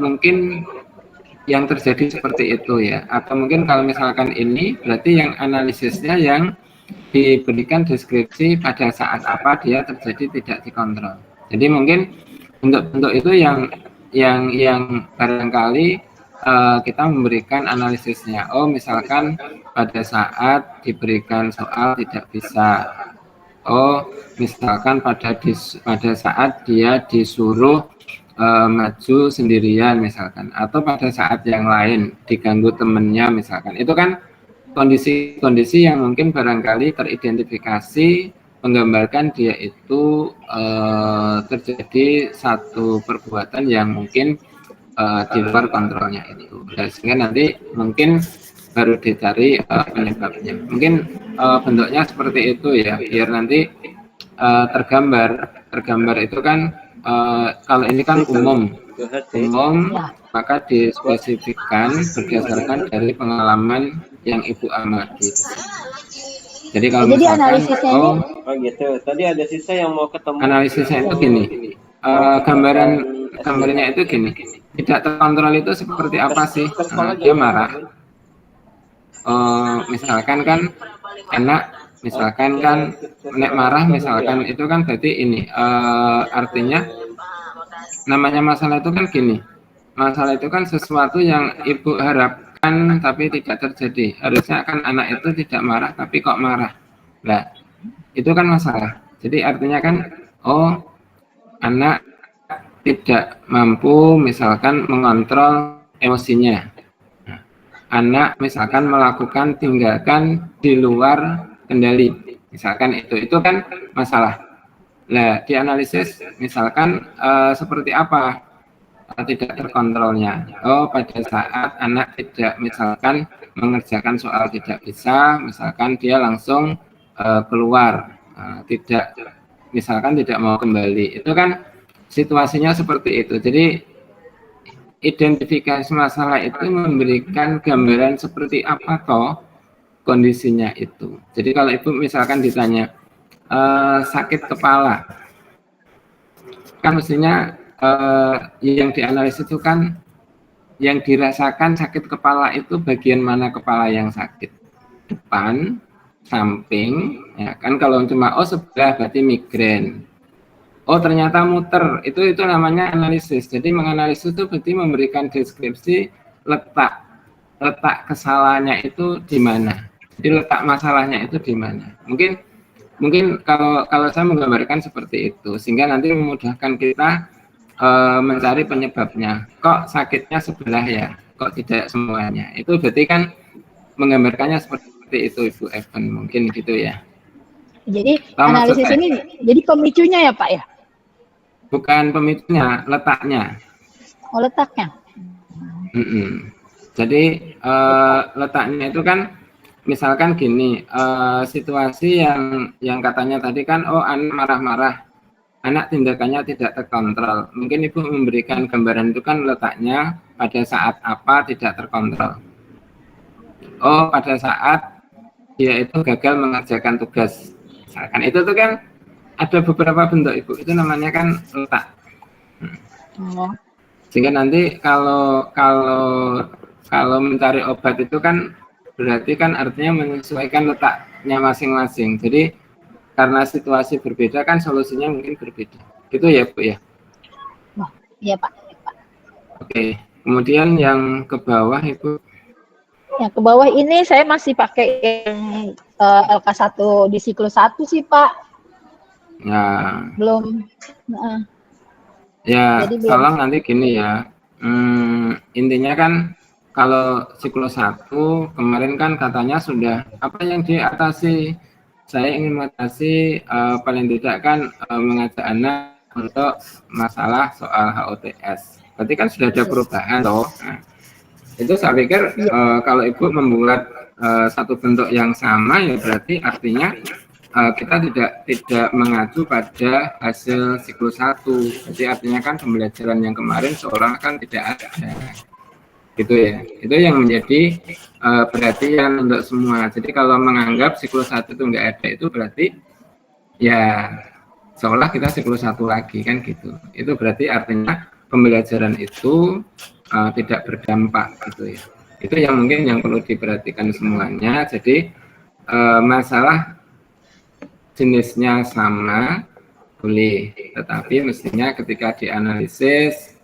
mungkin yang terjadi seperti itu ya, atau mungkin kalau misalkan ini berarti yang analisisnya yang diberikan deskripsi pada saat apa dia terjadi tidak dikontrol. Jadi mungkin bentuk-bentuk itu yang barangkali kita memberikan analisisnya. Oh misalkan pada saat diberikan soal tidak bisa. Oh misalkan pada saat dia disuruh maju sendirian misalkan, atau pada saat yang lain diganggu temennya misalkan, itu kan kondisi-kondisi yang mungkin barangkali teridentifikasi menggambarkan dia itu terjadi satu perbuatan yang mungkin di luar kontrolnya itu. Dan sehingga nanti mungkin baru dicari penyebabnya. Mungkin bentuknya seperti itu ya, biar nanti tergambar itu kan kalau ini kan umum, maka dispesifikkan berdasarkan dari pengalaman yang Ibu amati. Jadi kalau misalkan gitu. Tadi ada sisa yang mau ketemu. Analisisnya itu gini, gambarnya itu gini, tidak terkontrol itu seperti apa sih? Dia marah. Misalkan kan anak. Misalkan kan nek marah misalkan itu kan berarti ini artinya namanya masalah itu kan gini, masalah itu kan sesuatu yang Ibu harapkan tapi tidak terjadi. Harusnya kan anak itu tidak marah tapi kok marah. Nah itu kan masalah. Jadi artinya kan anak tidak mampu misalkan mengontrol emosinya. Anak misalkan melakukan tindakan di luar kendali, misalkan itu kan masalah. Nah, dianalisis misalkan seperti apa tidak terkontrolnya. Pada saat anak tidak misalkan mengerjakan soal tidak bisa, misalkan dia langsung keluar, misalkan tidak mau kembali. Itu kan situasinya seperti itu. Jadi identifikasi masalah itu memberikan gambaran seperti apa toh kondisinya itu. Jadi kalau Ibu misalkan ditanya sakit kepala, kan mestinya yang dianalisis itu kan yang dirasakan sakit kepala itu bagian mana kepala yang sakit, depan, samping, ya kan. Kalau cuma sebelah berarti migrain. Ternyata muter, itu namanya analisis. Jadi menganalisis itu berarti memberikan deskripsi letak kesalahannya itu di mana. Jadi letak masalahnya itu di mana. Mungkin kalau saya menggambarkan seperti itu, sehingga nanti memudahkan kita mencari penyebabnya. Kok sakitnya sebelah ya? Kok tidak semuanya? Itu berarti kan menggambarkannya seperti itu Ibu Evan, mungkin gitu ya. Jadi analisis ini jadi pemicunya ya Pak ya? Bukan pemicunya, letaknya. Letaknya. Jadi letaknya itu kan misalkan gini, situasi yang katanya tadi kan anak marah-marah, anak tindakannya tidak terkontrol. Mungkin Ibu memberikan gambaran itu kan letaknya pada saat apa tidak terkontrol. Pada saat dia itu gagal mengerjakan tugas. Misalkan itu tuh kan ada beberapa bentuk Ibu, itu namanya kan letak. Sehingga nanti kalau mencari obat itu kan berarti kan artinya menyesuaikan letaknya masing-masing. Jadi karena situasi berbeda kan solusinya mungkin berbeda. Gitu ya Bu ya? Iya Pak. Oke. Kemudian yang ke bawah Ibu. Yang ke bawah ini saya masih pakai yang LK1 di siklus 1 sih Pak. Ya, Belum. ya Jadi belum. tolong nanti gini ya. Intinya kan kalau siklus 1 kemarin kan katanya sudah apa yang diatasi. Saya ingin mengatasi paling tidak kan mengajak anak untuk masalah soal HOTS. Berarti kan sudah ada perubahan loh. Nah, itu saya pikir kalau Ibu membuat satu bentuk yang sama ya berarti artinya kita tidak mengacu pada hasil siklus 1. Jadi artinya kan pembelajaran yang kemarin seolah kan tidak ada. Gitu ya. Itu yang menjadi perhatian untuk semua. Jadi kalau menganggap siklus 1 itu enggak ada, itu berarti ya seolah kita siklus 1 lagi kan gitu. Itu berarti artinya pembelajaran itu tidak berdampak gitu ya. Itu yang mungkin yang perlu diperhatikan semuanya. Jadi masalah jenisnya sama boleh, tetapi mestinya ketika dianalisis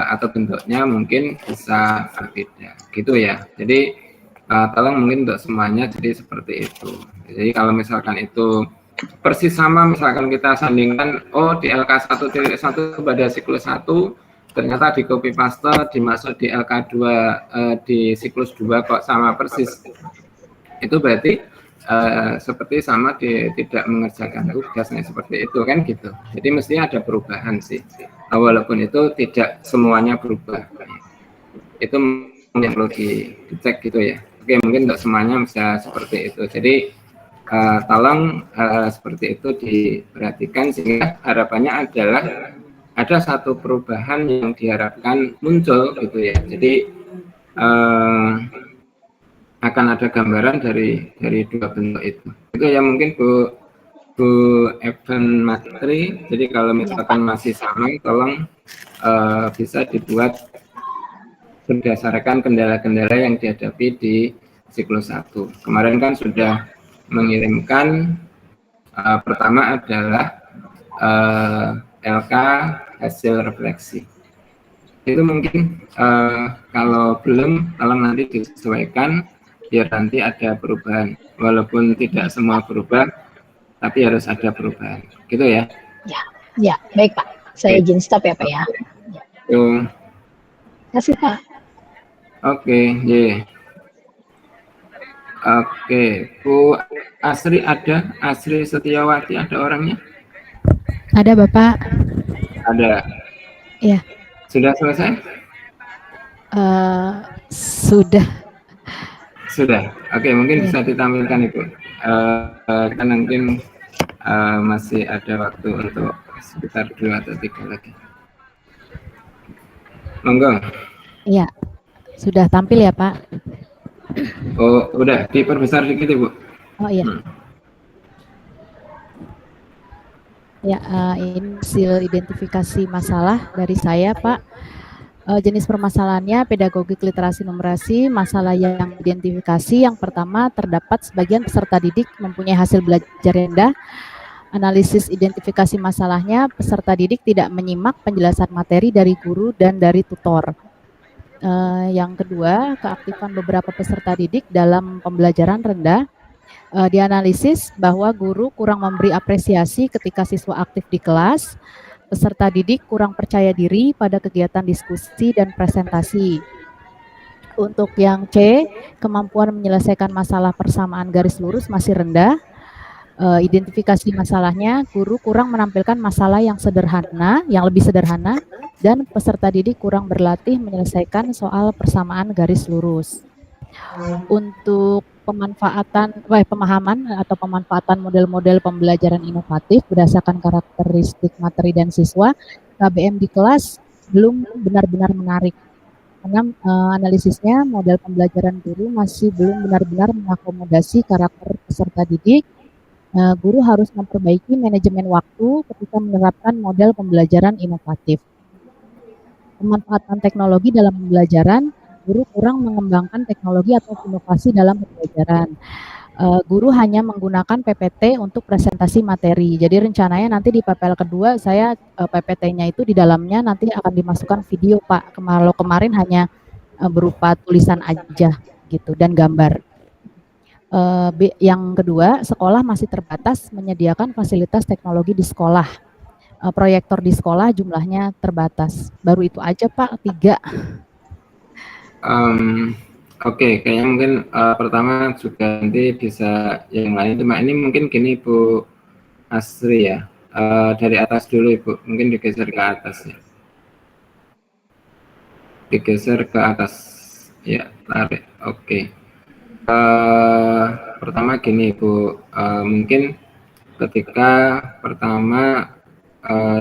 atau bentuknya mungkin bisa berbeda gitu ya. Jadi tolong mungkin untuk semuanya jadi seperti itu. Jadi kalau misalkan itu persis sama, misalkan kita sandingkan di LK 1.1 pada siklus 1 ternyata di copy paste dimasuk di LK 2 di siklus 2 kok sama persis, itu berarti seperti sama tidak mengerjakan tugasnya seperti itu kan gitu. Jadi mestinya ada perubahan sih, walaupun itu tidak semuanya berubah. Itu yang perlu dicek gitu ya. Oke, mungkin untuk semuanya bisa seperti itu. Jadi tolong seperti itu diperhatikan sehingga harapannya adalah ada satu perubahan yang diharapkan muncul gitu ya. Jadi akan ada gambaran dari dua bentuk itu. Itu ya mungkin Bu Evan Matri. Jadi kalau misalkan masih sama, tolong bisa dibuat berdasarkan kendala-kendala yang dihadapi di siklus 1. Kemarin kan sudah mengirimkan pertama adalah LK hasil refleksi. Itu mungkin kalau belum, tolong nanti disesuaikan biar nanti ada perubahan. Walaupun tidak semua berubah, tapi harus ada perubahan. Gitu ya? Ya, baik Pak. Saya izin stop ya Pak ya. Terima kasih Pak. Oke, Oke, Bu Asri ada? Asri Setiawati ada orangnya? Ada Bapak. Ada. Iya. Sudah selesai? Sudah. Oke, mungkin bisa ditampilkan Ibu. Kita mungkin masih ada waktu untuk sekitar 2 atau 3 lagi. Monggo. Iya. Sudah tampil ya Pak? Oh, udah diperbesar dikit Ibu. Oh iya. Ya, ini hasil identifikasi masalah dari saya Pak. Jenis permasalahannya pedagogik literasi numerasi. Masalah yang identifikasi yang pertama, terdapat sebagian peserta didik mempunyai hasil belajar rendah. Analisis identifikasi masalahnya, peserta didik tidak menyimak penjelasan materi dari guru dan dari tutor. Yang kedua, keaktifan beberapa peserta didik dalam pembelajaran rendah. Dianalisis bahwa guru kurang memberi apresiasi ketika siswa aktif di kelas. Peserta didik kurang percaya diri pada kegiatan diskusi dan presentasi. Untuk yang C, kemampuan menyelesaikan masalah persamaan garis lurus masih rendah. Identifikasi masalahnya, guru kurang menampilkan masalah yang sederhana, yang lebih sederhana, dan peserta didik kurang berlatih menyelesaikan soal persamaan garis lurus. Untuk pemahaman atau pemanfaatan model-model pembelajaran inovatif berdasarkan karakteristik materi dan siswa, KBM di kelas belum benar-benar menarik. Karena analisisnya model pembelajaran guru masih belum benar-benar mengakomodasi karakter peserta didik. Guru harus memperbaiki manajemen waktu ketika menerapkan model pembelajaran inovatif. Pemanfaatan teknologi dalam pembelajaran, guru kurang mengembangkan teknologi atau inovasi dalam pembelajaran. Guru hanya menggunakan PPT untuk presentasi materi. Jadi rencananya nanti di PPL kedua saya PPT-nya itu di dalamnya nanti akan dimasukkan video Pak. Kalau kemarin hanya berupa tulisan aja gitu dan gambar. Yang kedua, sekolah masih terbatas menyediakan fasilitas teknologi di sekolah. Proyektor di sekolah jumlahnya terbatas. Baru itu aja Pak, 3. Oke, kayaknya mungkin pertama juga nanti bisa yang lain. Cuma ini mungkin gini Bu Asri ya, dari atas dulu Ibu, mungkin digeser ke atas ya. Digeser ke atas, ya tarik. Oke. Pertama gini Bu, mungkin ketika pertama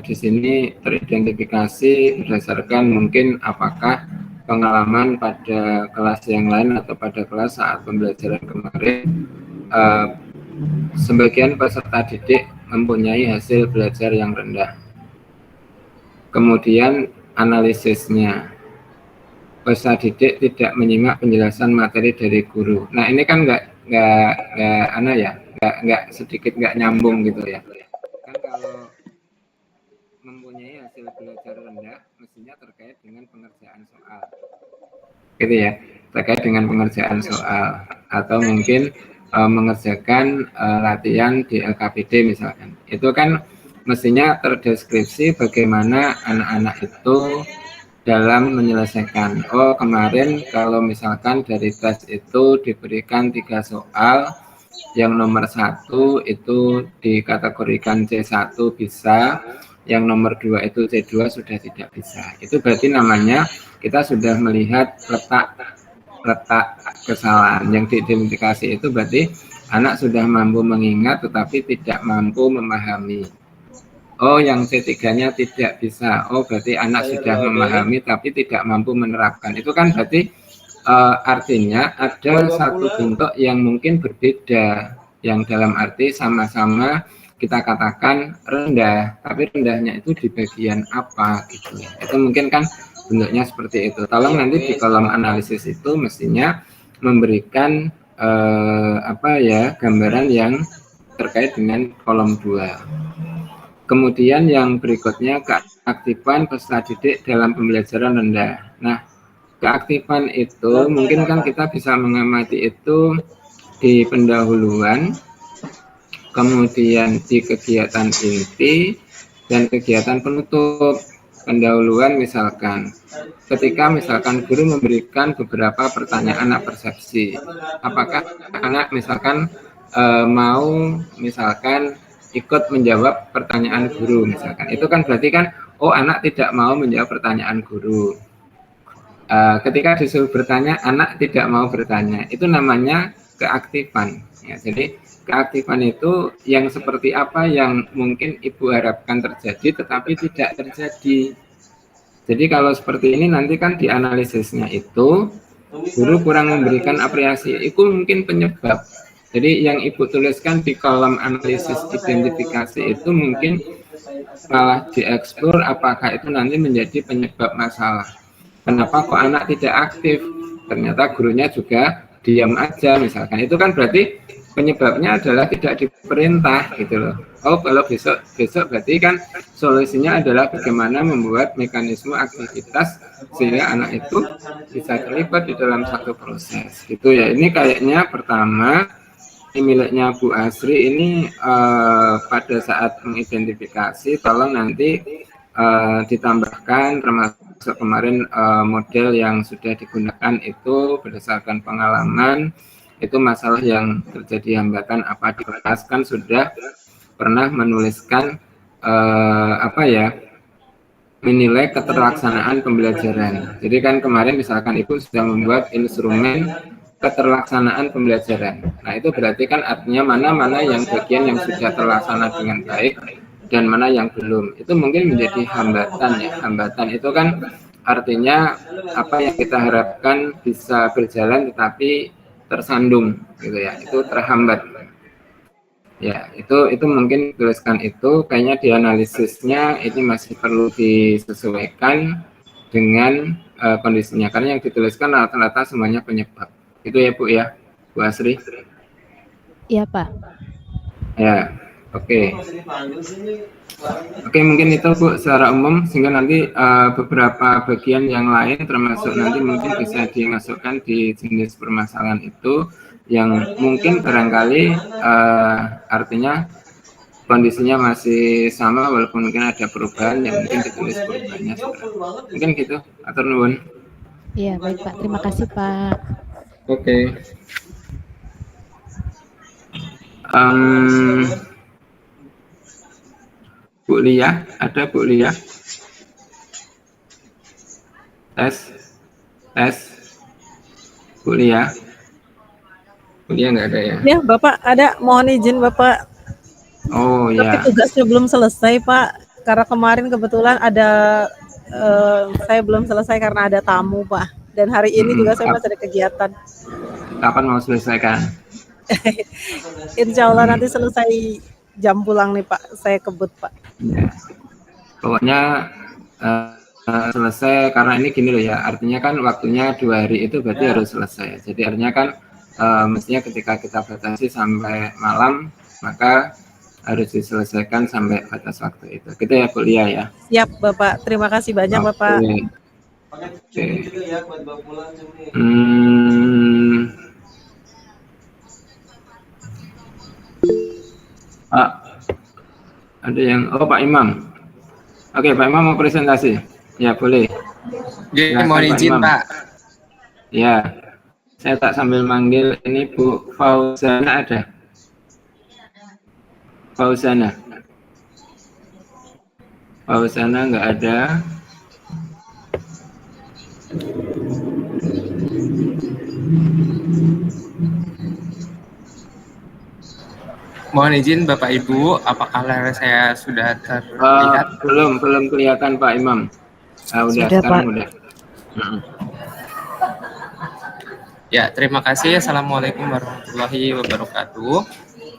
di sini teridentifikasi berdasarkan mungkin apakah pengalaman pada kelas yang lain atau pada kelas saat pembelajaran kemarin, sebagian peserta didik mempunyai hasil belajar yang rendah. Kemudian analisisnya, peserta didik tidak menyimak penjelasan materi dari guru. Nah ini kan nggak sedikit nggak nyambung gitu ya. Kan kalau mempunyai hasil belajar rendah mestinya terkait dengan pengerjaan soal, gitu ya, terkait dengan pengerjaan soal atau mungkin mengerjakan latihan di LKPD misalkan. Itu kan mestinya terdeskripsi bagaimana anak-anak itu dalam menyelesaikan. Oh kemarin kalau misalkan dari tes itu diberikan 3 soal, yang nomor 1 itu dikategorikan C1 bisa, yang nomor 2 itu C2 sudah tidak bisa. Itu berarti namanya kita sudah melihat letak kesalahan. Yang diidentifikasi itu berarti anak sudah mampu mengingat tetapi tidak mampu memahami. Oh yang C3-nya tidak bisa. Oh berarti anak sudah memahami tapi tidak mampu menerapkan. Itu kan berarti artinya ada satu bentuk yang mungkin berbeda, yang dalam arti sama-sama kita katakan rendah, tapi rendahnya itu di bagian apa gitu ya. Itu mungkin kan bentuknya seperti itu. Tolong nanti di kolom analisis itu mestinya memberikan gambaran yang terkait dengan kolom 2. Kemudian yang berikutnya keaktifan peserta didik dalam pembelajaran rendah. Nah, keaktifan itu mungkin kan kita bisa mengamati itu di pendahuluan, kemudian di kegiatan inti dan kegiatan penutup. Pendahuluan misalkan ketika misalkan guru memberikan beberapa pertanyaan anak persepsi, apakah anak misalkan mau misalkan ikut menjawab pertanyaan guru misalkan, itu kan berarti kan oh anak tidak mau menjawab pertanyaan guru. Ketika disuruh bertanya anak tidak mau bertanya, itu namanya keaktifan ya. Jadi keaktifan itu yang seperti apa yang mungkin Ibu harapkan terjadi tetapi tidak terjadi. Jadi kalau seperti ini nanti kan di analisisnya itu guru kurang memberikan apresiasi, itu mungkin penyebab. Jadi yang Ibu tuliskan di kolom analisis identifikasi itu mungkin malah dieksplor apakah itu nanti menjadi penyebab masalah. Kenapa kok anak tidak aktif? Ternyata gurunya juga diam aja misalkan. Itu kan berarti penyebabnya adalah tidak diperintah gitu loh. Oh kalau besok berarti kan solusinya adalah bagaimana membuat mekanisme aktivitas sehingga anak itu bisa terlibat di dalam satu proses gitu ya. Ini kayaknya pertama ini miliknya Bu Asri ini pada saat mengidentifikasi tolong nanti ditambahkan termasuk kemarin model yang sudah digunakan itu berdasarkan pengalaman. Itu masalah yang terjadi hambatan apa di kelas kan sudah pernah menuliskan menilai keterlaksanaan pembelajaran. Jadi kan kemarin misalkan Ibu sudah membuat instrumen keterlaksanaan pembelajaran. Nah itu berarti kan artinya mana yang bagian yang sudah terlaksana dengan baik dan mana yang belum. Itu mungkin menjadi hambatan ya. Hambatan itu kan artinya apa yang kita harapkan bisa berjalan tetapi tersandung gitu ya, itu terhambat ya. Itu mungkin tuliskan itu kayaknya di analisisnya ini masih perlu disesuaikan dengan kondisinya karena yang dituliskan rata-rata semuanya penyebab itu ya Bu ya, Bu Asri. Iya Pak ya. Oke, mungkin itu Bu secara umum sehingga nanti beberapa bagian yang lain termasuk nanti mungkin bisa dimasukkan di jenis permasalahan itu yang mungkin barangkali artinya kondisinya masih sama walaupun mungkin ada perubahan yang mungkin ditulis perubahannya sekarang. Mungkin gitu, atur nuwun. Iya, baik Pak. Terima kasih Pak. Oke. Bu Lia, ada Bu Lia? Tes. Bu Lia? Bu Lia nggak ada ya? Ya, Bapak ada. Mohon izin Bapak. Oh Tapi ya. tugasnya belum selesai Pak. Karena kemarin kebetulan ada saya belum selesai karena ada tamu Pak. Dan hari ini juga saya masih ada kegiatan. Kapan mau selesaikan? Insya Allah nanti selesai jam pulang nih Pak. Saya kebut Pak. Ya. Pokoknya selesai karena ini gini loh ya. Artinya kan waktunya 2 hari itu berarti harus selesai. Jadi artinya kan mestinya ketika kita batasi sampai malam, maka harus diselesaikan sampai batas waktu itu. Gitu ya Bu Lia ya. Siap Bapak. Terima kasih banyak Bapak. Oke. Ada yang Pak Imam. Oke, Pak Imam mau presentasi. Ya, boleh. Ya, mohon izin Pak. Ya. Saya tak sambil manggil ini Bu Fauzana ada. Fauzana nggak ada. Mohon izin Bapak Ibu, apakah layar saya sudah terlihat? Belum kelihatan Pak Imam. Udah sekarang Pak. Udah. Ya, terima kasih. Assalamualaikum warahmatullahi wabarakatuh.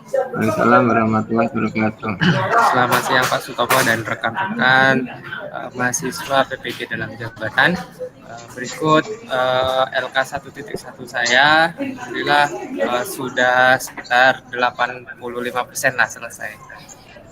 Waalaikumsalam warahmatullahi wabarakatuh. Selamat siang Pak Sutopo dan rekan-rekan mahasiswa PPG dalam jabatan. Berikut LK 1.1 saya, alhamdulillah sudah sekitar 85% lah selesai.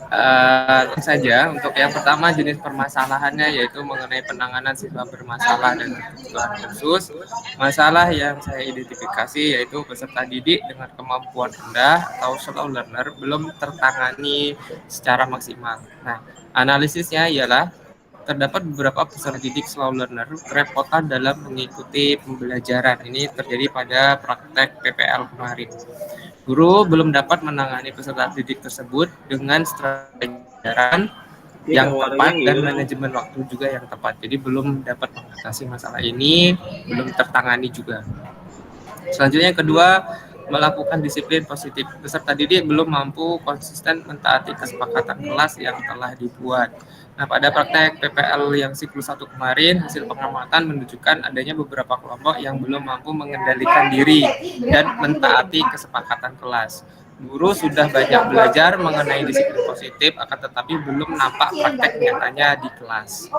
Langsung saja untuk yang pertama jenis permasalahannya yaitu mengenai penanganan siswa bermasalah dan kebutuhan khusus. Masalah yang saya identifikasi yaitu peserta didik dengan kemampuan rendah atau slow learner belum tertangani secara maksimal. Nah, analisisnya ialah terdapat beberapa peserta didik slow learner kerepotan dalam mengikuti pembelajaran. Ini terjadi pada praktek PPL kemarin. Guru belum dapat menangani peserta didik tersebut dengan strategi pembelajaran yang tepat dan manajemen waktu juga yang tepat. Jadi belum dapat mengatasi masalah ini, belum tertangani juga. Selanjutnya yang kedua, melakukan disiplin positif. Peserta didik belum mampu konsisten mentaati kesepakatan kelas yang telah dibuat. Nah, pada praktek PPL yang siklus 1 kemarin, hasil pengamatan menunjukkan adanya beberapa kelompok yang belum mampu mengendalikan diri dan mentaati kesepakatan kelas. Guru sudah banyak belajar mengenai disiplin positif, akan tetapi belum nampak praktek nyatanya di kelas.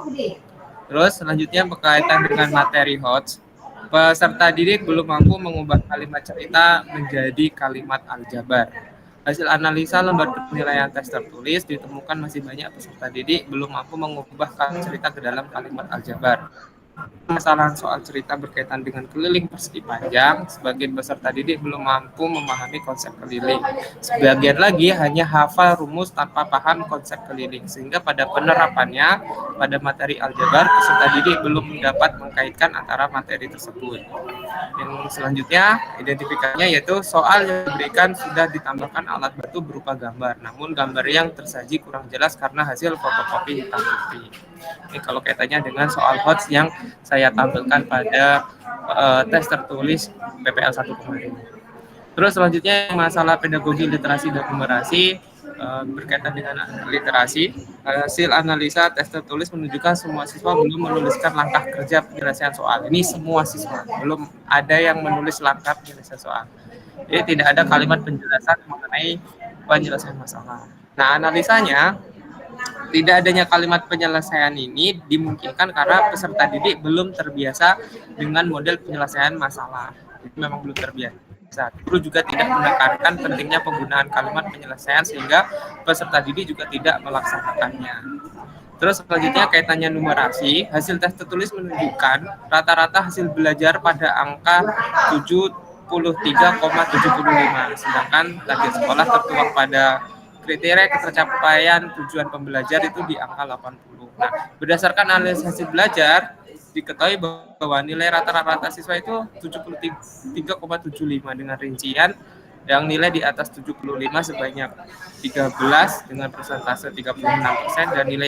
Terus selanjutnya berkaitan dengan materi HOTS, peserta didik belum mampu mengubah kalimat cerita menjadi kalimat aljabar. Hasil analisa lembar penilaian tes tertulis ditemukan masih banyak peserta didik belum mampu mengubah cerita ke dalam kalimat aljabar. Permasalahan soal cerita berkaitan dengan keliling persegi panjang, sebagian peserta didik belum mampu memahami konsep keliling. Sebagian lagi hanya hafal rumus tanpa paham konsep keliling, sehingga pada penerapannya pada materi aljabar, peserta didik belum dapat mengkaitkan antara materi tersebut. Yang selanjutnya, identifikasinya yaitu soal yang diberikan sudah ditambahkan alat bantu berupa gambar, namun gambar yang tersaji kurang jelas karena hasil fotokopi hitam putih. Ini kalau kaitannya dengan soal HOTS yang saya tampilkan pada tes tertulis PPL 1 kemarin. Terus selanjutnya masalah pedagogi literasi dan numerasi berkaitan dengan literasi. Hasil analisa tes tertulis menunjukkan semua siswa belum menuliskan langkah kerja penyelesaian soal. Ini semua siswa, belum ada yang menulis langkah penyelesaian soal. Jadi tidak ada kalimat penjelasan mengenai penyelesaian masalah. Nah, analisanya tidak adanya kalimat penyelesaian ini dimungkinkan karena peserta didik belum terbiasa dengan model penyelesaian masalah. Jadi memang belum terbiasa. Guru juga tidak menekankan pentingnya penggunaan kalimat penyelesaian sehingga peserta didik juga tidak melaksanakannya. Terus selanjutnya kaitannya numerasi, hasil tes tertulis menunjukkan rata-rata hasil belajar pada angka 7 73,75. Sedangkan target sekolah tertuang pada kriteria ketercapaian tujuan pembelajar itu di angka 80. Nah, berdasarkan analisis hasil belajar, diketahui bahwa nilai rata-rata siswa itu 73,75 dengan rincian yang nilai di atas 75 sebanyak 13 dengan persentase 36% dan nilai